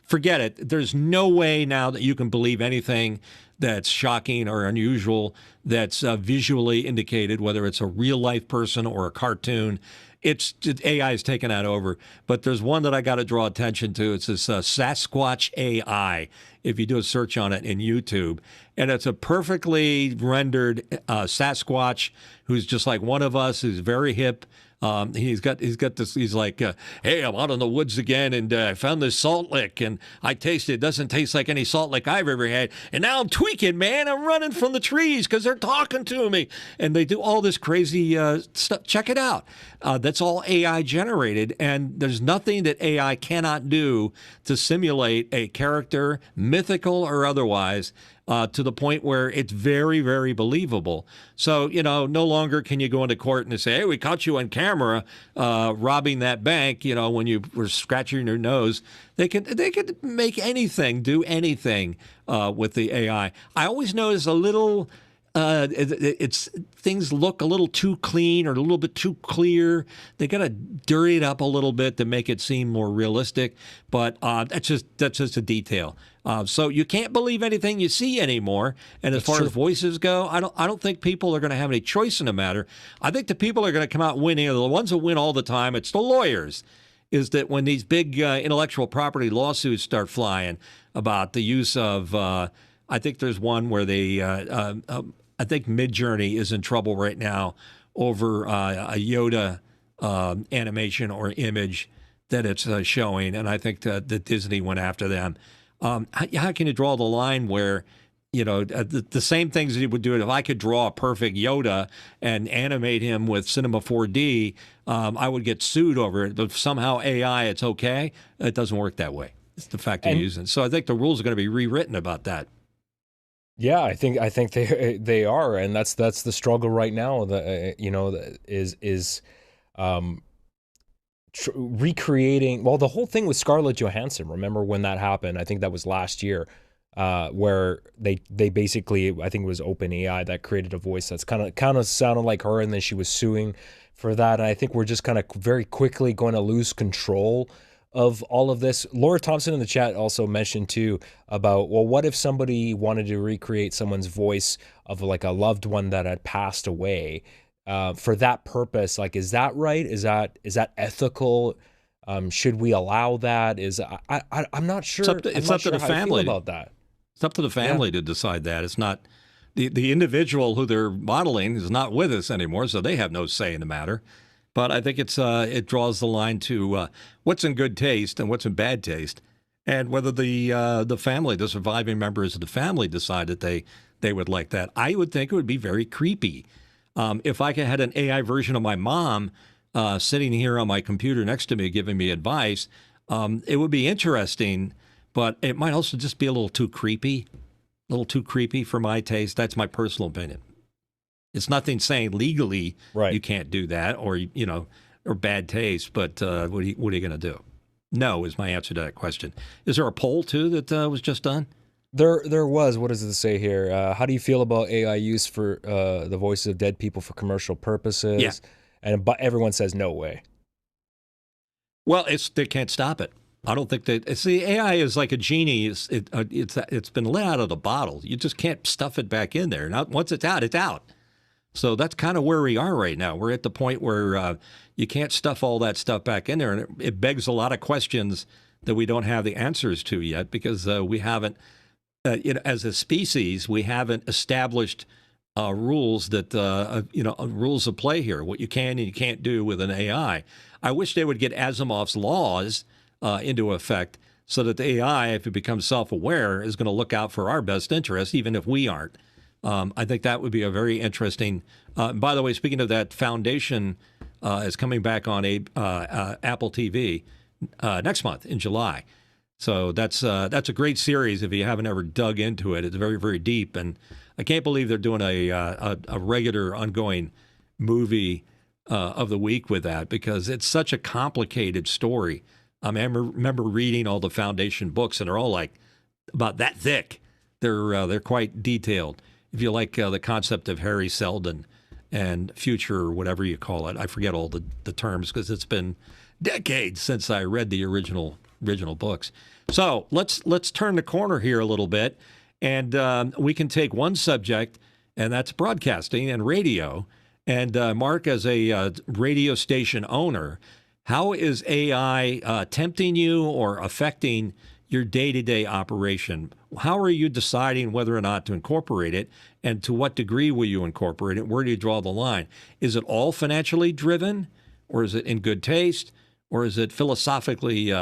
Forget it. There's no way now that you can believe anything that's shocking or unusual that's visually indicated, whether it's a real life person or a cartoon. AI is taking that over. But there's one that I got to draw attention to. It's this Sasquatch AI. if you do a search on it in YouTube. And it's a perfectly rendered Sasquatch who's just like one of us, who's very hip. He's got this. He's like, hey, I'm out in the woods again, and I found this salt lick, and I tasted it. It doesn't taste like any salt lick I've ever had. And now I'm tweaking, man. I'm running from the trees because they're talking to me, and they do all this crazy stuff. Check it out. That's all AI generated, and there's nothing that AI cannot do to simulate a character, mythical or otherwise, to the point where it's very, very believable. So, no longer can you go into court and say, hey, we caught you on camera robbing that bank, when you were scratching your nose. They could make anything, do anything with the AI. I always notice a little... it's things look a little too clean or a little bit too clear. They got to dirty it up a little bit to make it seem more realistic. But that's just a detail. So you can't believe anything you see anymore. And as far as voices go, I don't think people are going to have any choice in the matter. I think the people are going to come out winning. The ones that win all the time, it's the lawyers. Is that when these big intellectual property lawsuits start flying about the use of, I think there's one where they. I think Midjourney is in trouble right now over a Yoda animation or image that it's showing, and I think that Disney went after them. How can you draw the line where, the same things that you would do if I could draw a perfect Yoda and animate him with Cinema 4D, I would get sued over it. But somehow AI, it's okay. It doesn't work that way. It's the fact they're using. So I think the rules are going to be rewritten about that. Yeah, I think they are, and that's the struggle right now. Recreating. Well, the whole thing with Scarlett Johansson. Remember when that happened? I think that was last year, where they basically, I think it was OpenAI that created a voice that's kind of sounded like her, and then she was suing for that. And I think we're just kind of very quickly going to lose control of all of this. Laura Thompson in the chat also mentioned too about, well, what if somebody wanted to recreate someone's voice of like a loved one that had passed away for that purpose? Like, is that right? Is that ethical? Should we allow that? I'm not sure. It's up to the family about that. It's up to the family to decide that. It's not the individual who they're modeling is not with us anymore, so they have no say in the matter. But I think it draws the line to what's in good taste and what's in bad taste, and whether the family, the surviving members of the family, decide that they would like that. I would think it would be very creepy if I had an AI version of my mom sitting here on my computer next to me giving me advice. It would be interesting, but it might also just be a little too creepy for my taste. That's my personal opinion. It's nothing saying legally you can't do that or bad taste, but what are you going to do? No is my answer to that question. Is there a poll, too, that was just done? There was. What does it say here? How do you feel about AI use for the voices of dead people for commercial purposes? Yeah. But everyone says no way. Well, they can't stop it. I don't think that. See, AI is like a genie. It's been let out of the bottle. You just can't stuff it back in there. Once it's out, it's out. So that's kind of where we are right now. We're at the point where you can't stuff all that stuff back in there. And it begs a lot of questions that we don't have the answers to yet because we haven't, as a species, we haven't established rules that, rules of play here, what you can and you can't do with an AI. I wish they would get Asimov's laws into effect so that the AI, if it becomes self-aware, is going to look out for our best interests, even if we aren't. I think that would be a very interesting. By the way, speaking of that, Foundation is coming back on Apple TV next month in July. So that's a great series if you haven't ever dug into it. It's very, very deep, and I can't believe they're doing a regular ongoing movie of the week with that because it's such a complicated story. I remember reading all the Foundation books, and they're all like about that thick. They're quite detailed. If you like the concept of Harry Seldon and future or whatever you call it, I forget all the terms because it's been decades since I read the original books. So let's turn the corner here a little bit, and we can take one subject, and that's broadcasting and radio. And Mark, as a radio station owner, how is AI tempting you or affecting your day-to-day operation. How are you deciding whether or not to incorporate it, and to what degree will you incorporate it? Where do you draw the line? Is it all financially driven, or is it in good taste, or is it philosophically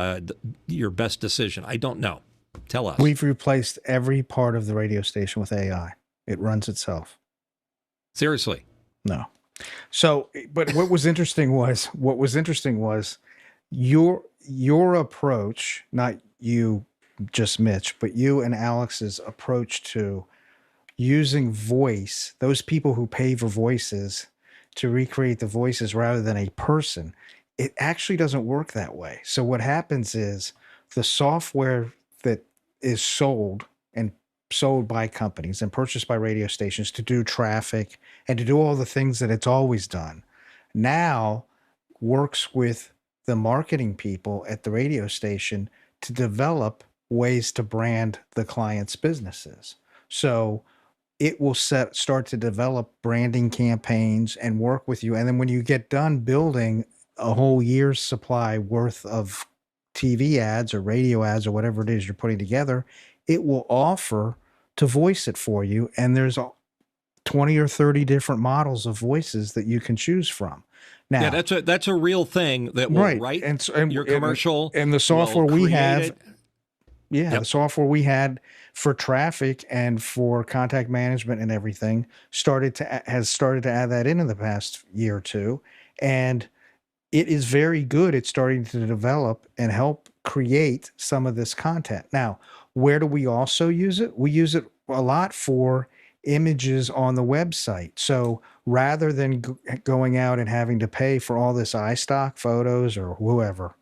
your best decision? I don't know. Tell us. We've replaced every part of the radio station with AI. It runs itself. Seriously? No. So, but what was interesting was your approach, not you, just Mitch, but you and Alex's approach to using voice, those people who pay for voices to recreate the voices rather than a person, it actually doesn't work that way. So what happens is the software that is sold by companies and purchased by radio stations to do traffic and to do all the things that it's always done, now works with the marketing people at the radio station to develop ways to brand the client's businesses. So it will start to develop branding campaigns and work with you. And then when you get done building a whole year's supply worth of TV ads or radio ads or whatever it is you're putting together, it will offer to voice it for you. And there's 20 or 30 different models of voices that you can choose from. Now, yeah, that's a real thing that will write your commercial. And the software we have, Yep. the software we had for traffic and for contact management and everything has started to add that in the past year or two. And it is very good. It's starting to develop and help create some of this content. Now, where do we also use it? We use it a lot for images on the website. So rather than going out and having to pay for all this iStock photos or whoever,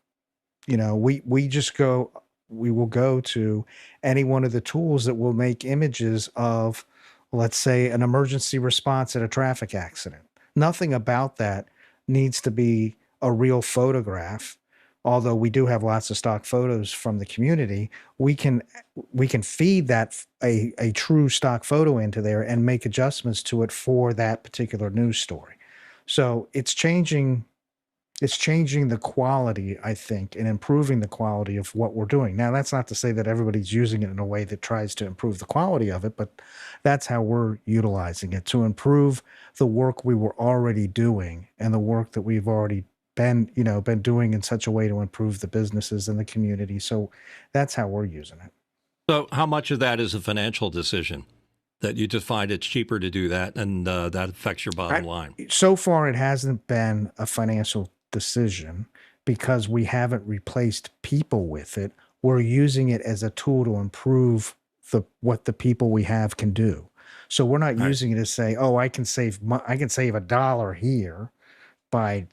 we will go to any one of the tools that will make images of, let's say, an emergency response at a traffic accident. Nothing about that needs to be a real photograph. Although we do have lots of stock photos from the community, we can feed that a true stock photo into there and make adjustments to it for that particular news story. So it's changing the quality, I think, and improving the quality of what we're doing. Now, that's not to say that everybody's using it in a way that tries to improve the quality of it, but that's how we're utilizing it, to improve the work we were already doing and the work that we've already been doing in such a way to improve the businesses and the community. So that's how we're using it. So how much of that is a financial decision, that you just find it's cheaper to do that, and that affects your bottom line? So far, it hasn't been a financial decision because we haven't replaced people with it. We're using it as a tool to improve what the people we have can do. So we're not using it to say, oh, I can save $1 here by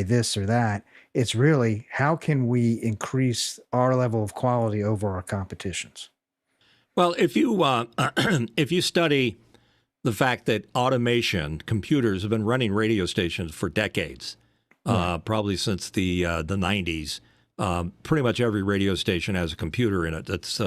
this or that. It's really, how can we increase our level of quality over our competitions? Well, if you study the fact that computers have been running radio stations for decades, probably since the 90s, pretty much every radio station has a computer in it that's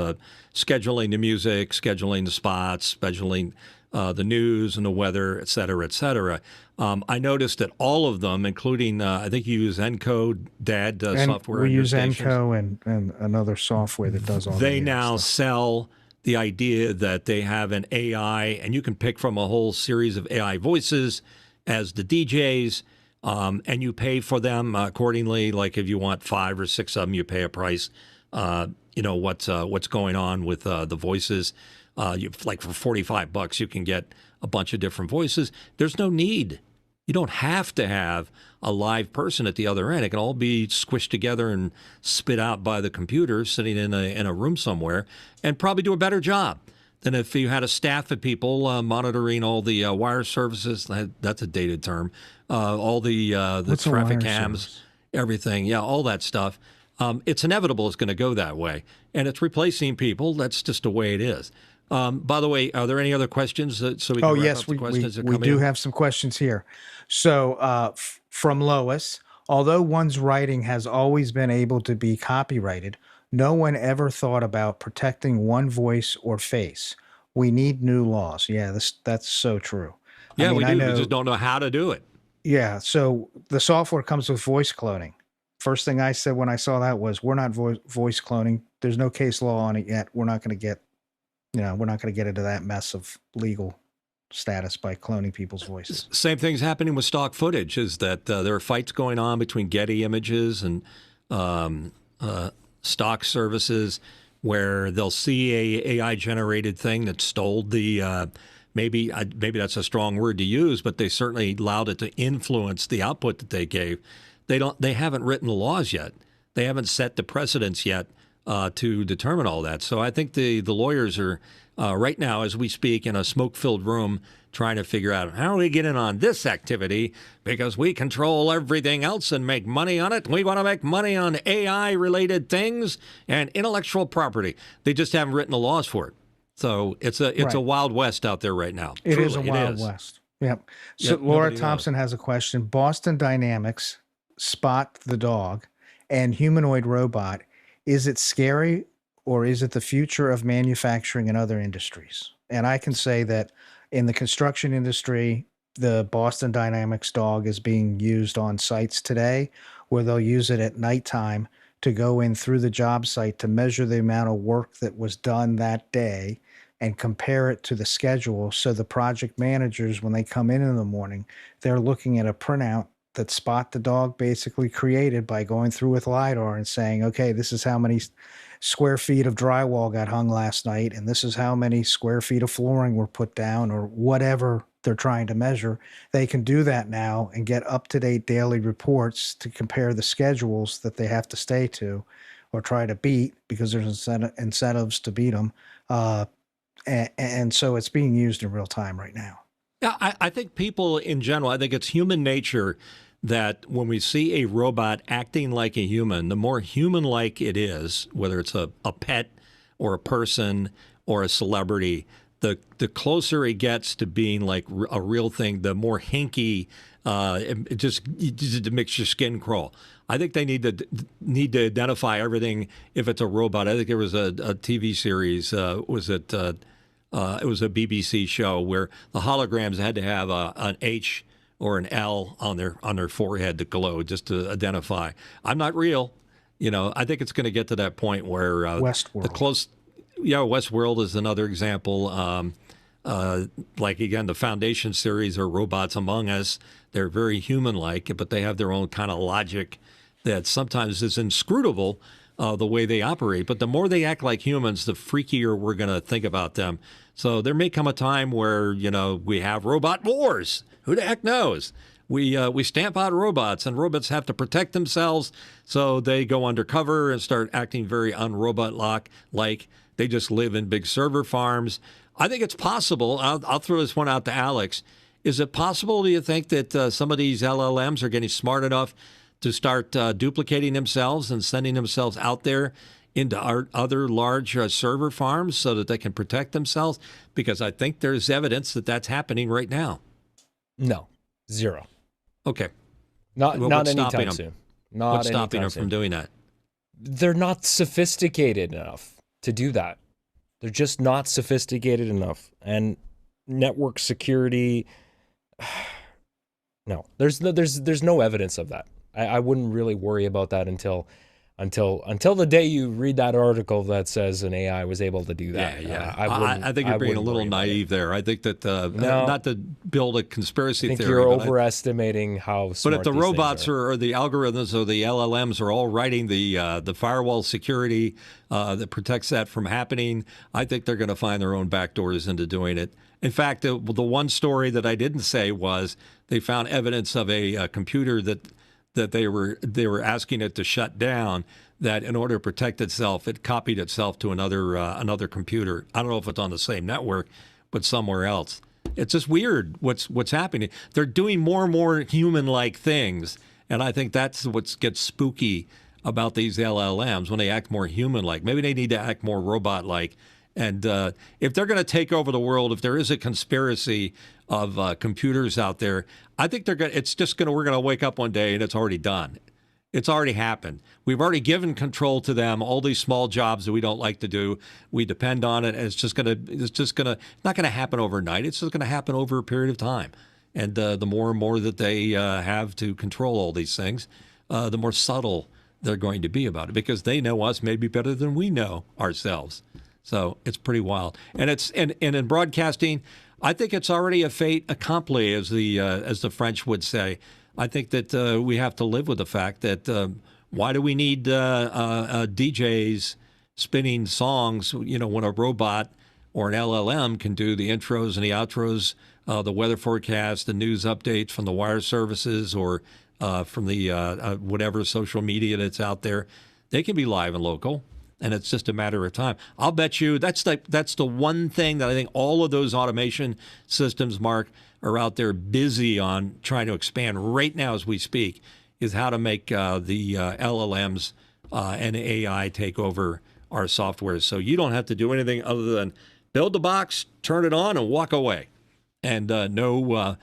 scheduling the music, scheduling the spots, scheduling the news and the weather, et cetera, et cetera. I noticed that all of them, including, I think you use TLADJ software. We use Enco and another software that does all that. They now sell the idea that they have an AI, and you can pick from a whole series of AI voices as the DJs, and you pay for them accordingly. Like if you want 5 or 6 of them, you pay a price. What's going on with the voices. Like for $45, you can get a bunch of different voices. There's no need. You don't have to have a live person at the other end. It can all be squished together and spit out by the computer sitting in a room somewhere, and probably do a better job than if you had a staff of people monitoring all the wire services. That's a dated term. All the traffic cams, everything. Yeah, all that stuff. It's inevitable it's going to go that way, and it's replacing people. That's just the way it is. By the way, are there any other questions so we can wrap up the questions that come in? We do have some questions here. So from Lois, although one's writing has always been able to be copyrighted, no one ever thought about protecting one voice or face. We need new laws. Yeah, that's so true. Yeah, we do. We just don't know how to do it. Yeah, so the software comes with voice cloning. First thing I said when I saw that was, we're not voice cloning. There's no case law on it yet. We're not going to get, we're not going to get into that mess of legal status by cloning people's voices. Same thing's happening with stock footage, is that there are fights going on between Getty Images and stock services where they'll see a AI-generated thing that stole the, maybe that's a strong word to use, but they certainly allowed it to influence the output that they gave. They haven't written the laws yet. They haven't set the precedents yet to determine all that. So I think the lawyers are right now, as we speak, in a smoke-filled room trying to figure out how do we get in on this activity, because we control everything else and make money on it. We want to make money on AI-related things and intellectual property. They just haven't written the laws for it. So it's a wild west out there right now. It is a wild west. Yep. So Laura Thompson has a question. Boston Dynamics, Spot the dog, and humanoid robot. Is it scary, or is it the future of manufacturing in other industries? And I can say that in the construction industry, the Boston Dynamics dog is being used on sites today, where they'll use it at nighttime to go in through the job site to measure the amount of work that was done that day and compare it to the schedule. So the project managers, when they come in the morning, they're looking at a printout that Spot the dog basically created by going through with LiDAR and saying, okay, this is how many square feet of drywall got hung last night, and this is how many square feet of flooring were put down, or whatever they're trying to measure. They can do that now and get up-to-date daily reports to compare the schedules that they have to stay to or try to beat, because there's incentives to beat them. And so it's being used in real time right now. Yeah, I think people in general, I think it's human nature that when we see a robot acting like a human, the more human-like it is, whether it's a pet or a person or a celebrity, the closer it gets to being like a real thing, the more hinky it makes your skin crawl. I think they need to identify everything if it's a robot. I think there was a TV series, it was a BBC show where the holograms had to have an H or an L on their forehead to glow just to identify. I'm not real. I think it's going to get to that point where Westworld. Westworld is another example. Like, again, the Foundation series or Robots Among Us, they're very human-like, but they have their own kind of logic that sometimes is inscrutable, the way they operate. But the more they act like humans, the freakier we're going to think about them. So there may come a time where, we have robot wars. Who the heck knows? We stamp out robots, and robots have to protect themselves, so they go undercover and start acting very un-robot-like. They just live in big server farms. I think it's possible. I'll throw this one out to Alex. Is it possible, do you think, that some of these LLMs are getting smart enough to start duplicating themselves and sending themselves out there into other large server farms so that they can protect themselves? Because I think there's evidence that that's happening right now. No, zero. Okay. Not anytime soon. What's stopping them from doing that? They're not sophisticated enough to do that. They're just not sophisticated enough. And network security, no. There's no evidence of that. I wouldn't really worry about that until the day you read that article that says an AI was able to do that. Yeah. I think you're being a little naive there. I think that not to build a conspiracy theory. I think you're overestimating how smart. But if the robots or the algorithms or the LLMs are all writing the firewall security that protects that from happening, I think they're going to find their own backdoors into doing it. In fact, the one story that I didn't say was they found evidence of a computer that they were asking it to shut down, that in order to protect itself, it copied itself to another computer. I don't know if it's on the same network, but somewhere else. It's just weird what's happening. They're doing more and more human-like things, and I think that's what gets spooky about these LLMs, when they act more human-like. Maybe they need to act more robot-like. And if they're going to take over the world, if there is a conspiracy of computers out there, I think we're going to wake up one day and it's already done. It's already happened. We've already given control to them, all these small jobs that we don't like to do. We depend on it, and it's not going to happen overnight. It's just going to happen over a period of time. And the more and more that they have to control all these things, the more subtle they're going to be about it, because they know us maybe better than we know ourselves. So it's pretty wild. And in broadcasting, I think it's already a fait accompli, as the French would say. I think that we have to live with the fact that why do we need DJs spinning songs? You know, when a robot or an LLM can do the intros and the outros, the weather forecast, the news updates from the wire services, or from the whatever social media that's out there. They can be live and local, and it's just a matter of time. I'll bet you that's the one thing that I think all of those automation systems, Mark, are out there busy on trying to expand right now as we speak, is how to make the LLMs and AI take over our software. So you don't have to do anything other than build the box, turn it on, and walk away. And no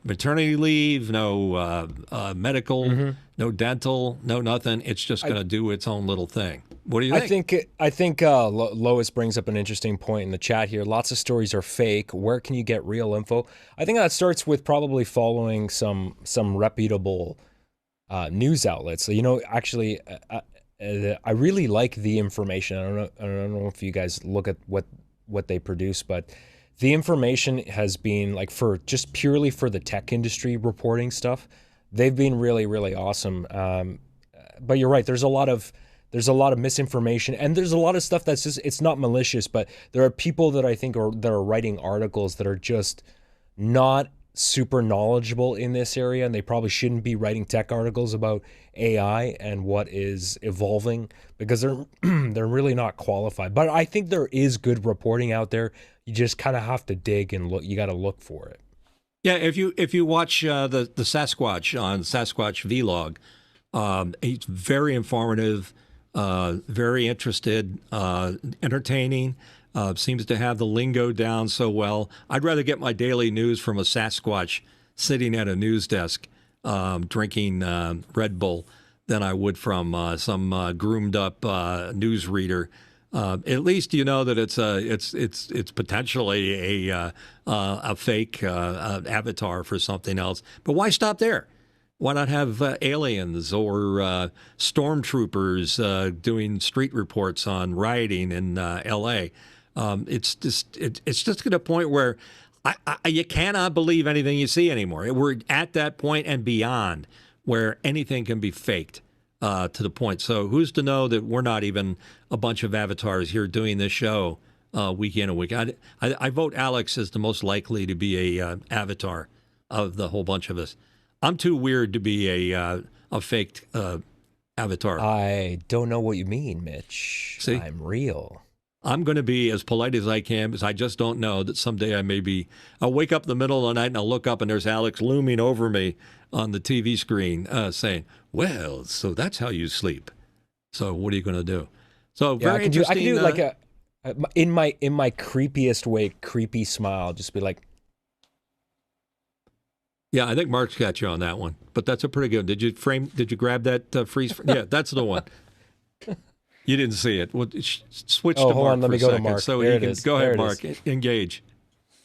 maternity leave, no medical, no dental, no nothing. It's just going to do its own little thing. What do you think? I think Lois brings up an interesting point in the chat here. Lots of stories are fake. Where can you get real info? I think that starts with probably following some reputable news outlets. So, you know, actually, I really like the information. I don't know if you guys look at what they produce, but the information has been, like, for just purely for the tech industry reporting stuff, they've been really, really awesome. But you're right. There's a lot of misinformation, and there's a lot of stuff that's just, it's not malicious, but there are people that I think that are writing articles that are just not super knowledgeable in this area, and they probably shouldn't be writing tech articles about AI and what is evolving, because they're really not qualified. But I think there is good reporting out there. You just kind of have to dig and look. You got to look for it. Yeah, if you watch the Sasquatch on Sasquatch Vlog, he's very informative, very interested, entertaining. Seems to have the lingo down so well. I'd rather get my daily news from a Sasquatch sitting at a news desk drinking Red Bull than I would from some groomed up newsreader. At least you know that it's potentially a fake avatar for something else. But why stop there? Why not have aliens or stormtroopers doing street reports on rioting in L.A.? It's just to the point where you cannot believe anything you see anymore. We're at that point and beyond where anything can be faked to the point. So who's to know that we're not even a bunch of avatars here doing this show week in and week out? I vote Alex as the most likely to be a avatar of the whole bunch of us. I'm too weird to be a faked avatar. I don't know what you mean, Mitch. See? I'm real. I'm going to be as polite as I can, because I just don't know that someday I'll wake up in the middle of the night and I'll look up and there's Alex looming over me on the TV screen saying, well, so that's how you sleep. So what are you going to do? So very interesting. I can do like in my creepiest way, creepy smile, just be like. Yeah, I think Mark's got you on that one, but that's a pretty good. Did you grab that freeze? Yeah, that's the one. You didn't see it. Well, switch to Mark. Hold on, let me go to Mark. So you can go ahead, Mark. Engage.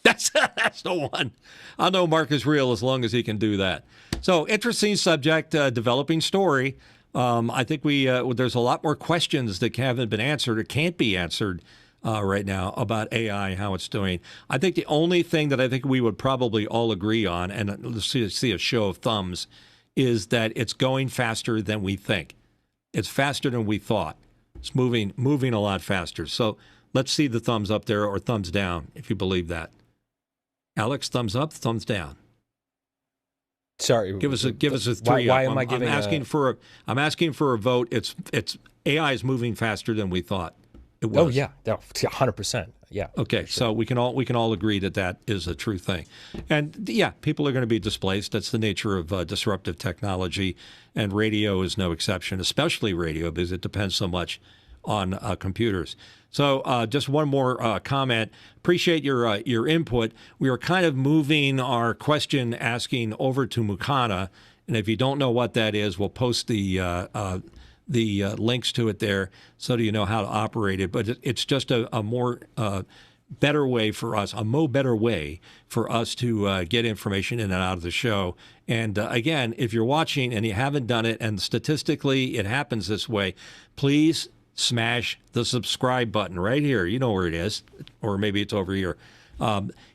That's the one. I know Mark is real as long as he can do that. So interesting subject, developing story. I think there's a lot more questions that haven't been answered or can't be answered right now about AI, how it's doing. I think the only thing that I think we would probably all agree on, and let's see a show of thumbs, is that it's going faster than we think. It's faster than we thought. It's moving a lot faster. So let's see the thumbs up there or thumbs down if you believe that. Alex, thumbs up, thumbs down. Sorry, give us a three. Why am I giving? I'm asking for a vote. It's AI is moving faster than we thought it was. Oh yeah, 100%. Yeah. Okay, sure. So we can all agree that is a true thing, and yeah, people are going to be displaced. That's the nature of disruptive technology, and radio is no exception. Especially radio, because it depends so much on computers. So just one more comment. Appreciate your input. We are kind of moving our question asking over to Mukana, and if you don't know what that is, we'll post the links to it there so that you know how to operate it. But it's just a more better way for us, a better way for us to get information in and out of the show. And again, if you're watching and you haven't done it, and statistically it happens this way, please smash the subscribe button right here. You know where it is, or maybe it's over here.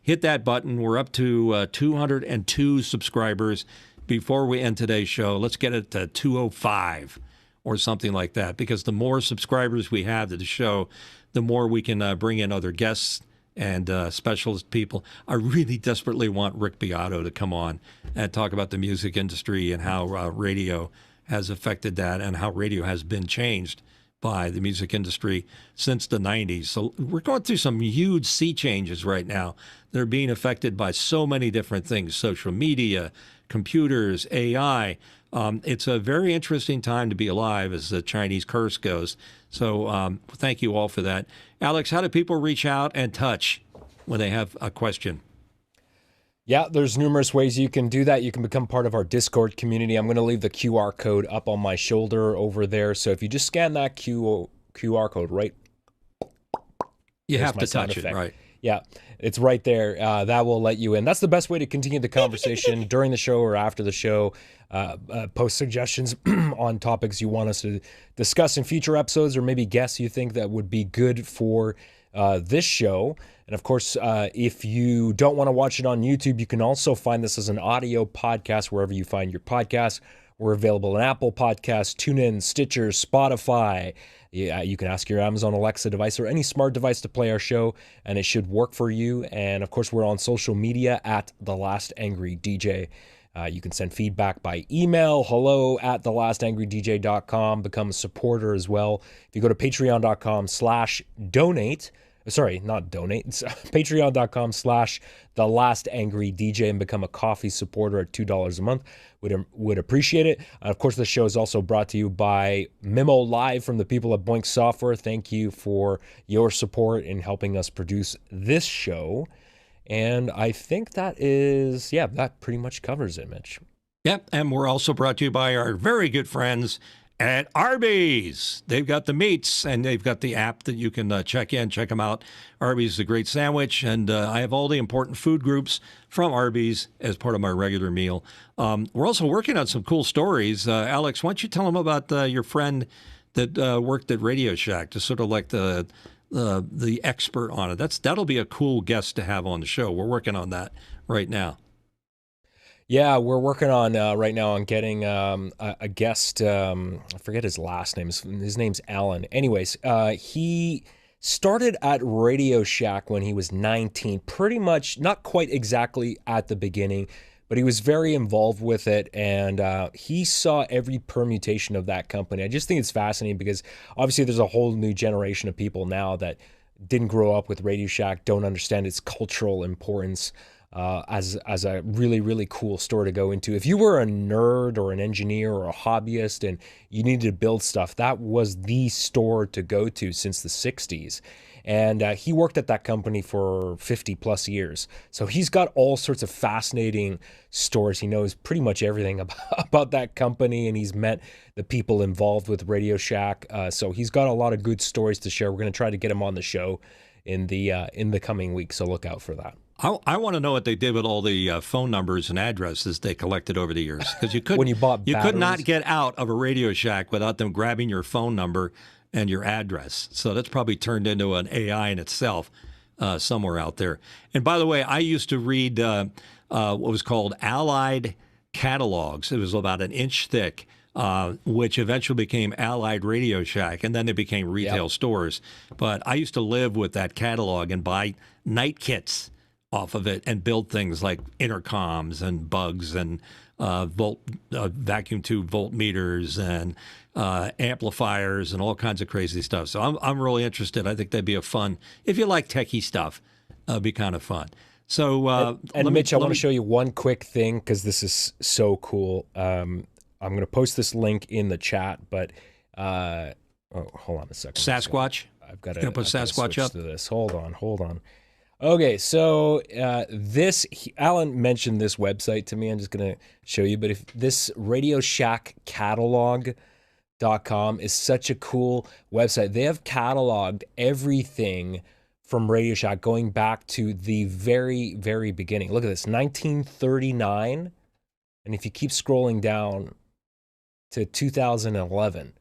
Hit that button. We're up to 202 subscribers. Before we end today's show, let's get it to 205 or something like that, because the more subscribers we have to the show, the more we can bring in other guests and specialist people. I really desperately want Rick Beato to come on and talk about the music industry and how radio has affected that, and how radio has been changed by the music industry since the 90s. So we're going through some huge sea changes right now. They're being affected by so many different things: social media, computers, AI. It's a very interesting time to be alive, as the Chinese curse goes. So thank you all for that. Alex, how do people reach out and touch when they have a question? Yeah, there's numerous ways you can do that. You can become part of our Discord community. I'm going to leave the QR code up on my shoulder over there. So if you just scan that QR code, right? You have to touch it, right? Yeah, it's right there. That will let you in. That's the best way to continue the conversation during the show or after the show. Post suggestions on topics you want us to discuss in future episodes, or maybe guests you think that would be good for this show. And of course, if you don't want to watch it on YouTube, you can also find this as an audio podcast wherever you find your podcasts. We're available on Apple Podcasts, TuneIn, Stitcher, Spotify. Yeah, you can ask your Amazon Alexa device or any smart device to play our show, and it should work for you. And of course, we're on social media at The Last Angry DJ. You can send feedback by email, hello@thelastangrydj.com. Become a supporter as well. If you go to patreon.com/donate, sorry, not donate, it's patreon.com/thelastangry DJ and become a coffee supporter at $2 a month. Would appreciate it. Of course, the show is also brought to you by Memo Live from the people at Boink Software. Thank you for your support in helping us produce this show. And I think that pretty much covers it, Mitch. Yep, and we're also brought to you by our very good friends at Arby's. They've got the meats, and they've got the app that you can check them out. Arby's is a great sandwich, and I have all the important food groups from Arby's as part of my regular meal. We're also working on some cool stories. Alex, why don't you tell them about your friend that worked at Radio Shack, just sort of like the expert on it. That'll be a cool guest to have on the show. We're working on that right now. Yeah, we're working on right now on getting a guest. I forget his last name. His name's Alan. Anyways, he started at Radio Shack when he was 19. Pretty much, not quite exactly at the beginning, but he was very involved with it, and he saw every permutation of that company. I just think it's fascinating because obviously there's a whole new generation of people now that didn't grow up with Radio Shack, don't understand its cultural importance as a really, really cool store to go into. If you were a nerd or an engineer or a hobbyist and you needed to build stuff, that was the store to go to since the 60s. And he worked at that company for 50 plus years. So he's got all sorts of fascinating stories. He knows pretty much everything about that company, and he's met the people involved with Radio Shack. So he's got a lot of good stories to share. We're going to try to get him on the show in the coming weeks. So look out for that. I want to know what they did with all the phone numbers and addresses they collected over the years. Because you when you bought batteries, could not get out of a Radio Shack without them grabbing your phone number and your address. So that's probably turned into an AI in itself somewhere out there. And by the way, I used to read what was called Allied catalogs. It was about an inch thick, which eventually became Allied Radio Shack, and then they became retail stores. But I used to live with that catalog and buy night kits off of it and build things like intercoms and bugs and vacuum tube voltmeters and amplifiers and all kinds of crazy stuff. So I'm really interested. I think that'd be a fun, if you like techie stuff, be kind of fun. So Mitch, I want to show you one quick thing because this is so cool. I'm going to post this link in the chat, but hold on a second. Sasquatch. I've got to put Sasquatch up to this. Hold on. Okay, so Alan mentioned this website to me. I'm just going to show you, but if this Radio Shack catalog.com is such a cool website. They have cataloged everything from Radio Shack going back to the very, very beginning. Look at this, 1939. And if you keep scrolling down to 2011,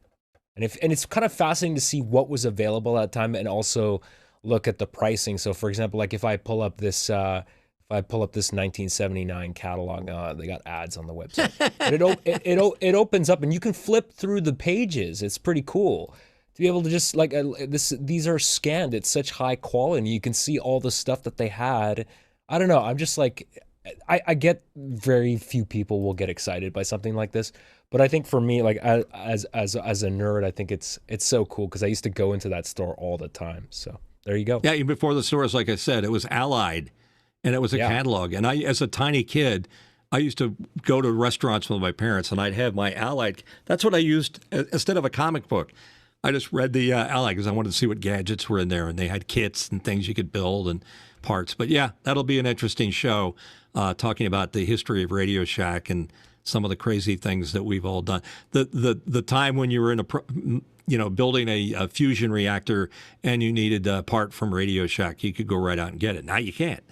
and it's kind of fascinating to see what was available at the time and also look at the pricing. So for example, like if I pull up this 1979 catalog, they got ads on the website. But it opens up and you can flip through the pages. It's pretty cool to be able to just like these are scanned at such high quality. You can see all the stuff that they had. I don't know. I'm just like, I get very few people will get excited by something like this, but I think for me, like as a nerd, I think it's so cool because I used to go into that store all the time. So there you go. Yeah, even before the stores, like I said, it was Allied, and it was a catalog. And I, as a tiny kid, I used to go to restaurants with my parents, and I'd have my Allied. That's what I used instead of a comic book. I just read the Allied because I wanted to see what gadgets were in there, and they had kits and things you could build and parts. But yeah, that'll be an interesting show, talking about the history of Radio Shack and some of the crazy things that we've all done. The time when you were in building a fusion reactor and you needed a part from Radio Shack, you could go right out and get it. Now you can't.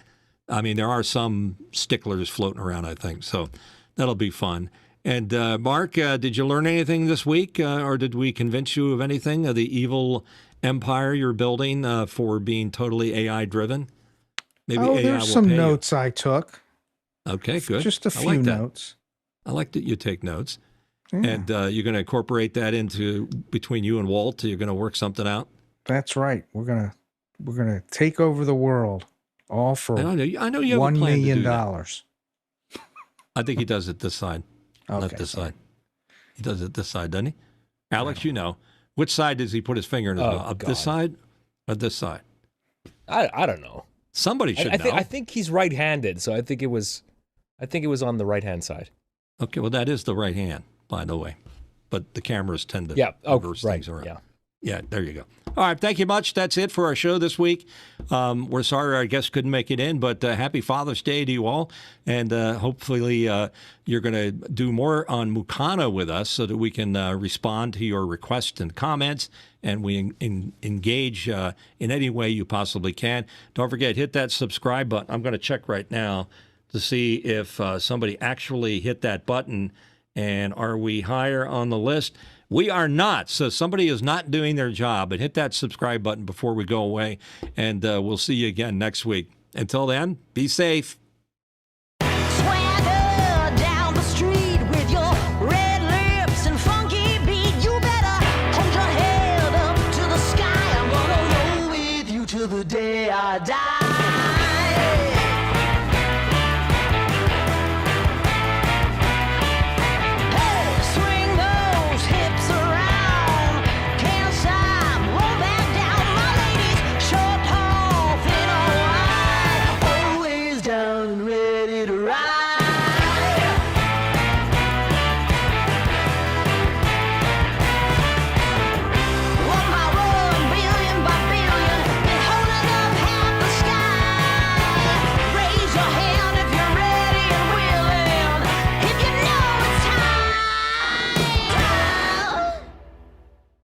I mean, there are some sticklers floating around, I think. So that'll be fun. And Mark, did you learn anything this week, or did we convince you of anything of the evil empire you're building for being totally AI driven? Maybe AI there's will some pay notes I took. Okay, good. Just a few notes. I like that you take notes. Yeah. And you're going to incorporate that into between you and Walt. You're going to work something out. That's right. We're gonna take over the world, all for I know you have $1 a plan million. to do that. I think he does it this side, Okay, not this sorry. side. He does it this side, doesn't he? Alex, you know. Which side does he put his finger in his mouth? Up this side or this side? I don't know. Somebody should know. I think he's right-handed, so I think it was on the right-hand side. Okay, well, that is the right hand, by the way. But the cameras tend to reverse things around. Yeah, there you go. All right, thank you much. That's it for our show this week. We're sorry our guest couldn't make it in, but happy Father's Day to you all. And hopefully you're going to do more on Mukana with us so that we can respond to your requests and comments, and we engage in any way you possibly can. Don't forget, hit that subscribe button. I'm going to check right now to see if somebody actually hit that button, and are we higher on the list? We are not. So somebody is not doing their job. But hit that subscribe button before we go away, and we'll see you again next week. Until then, be safe.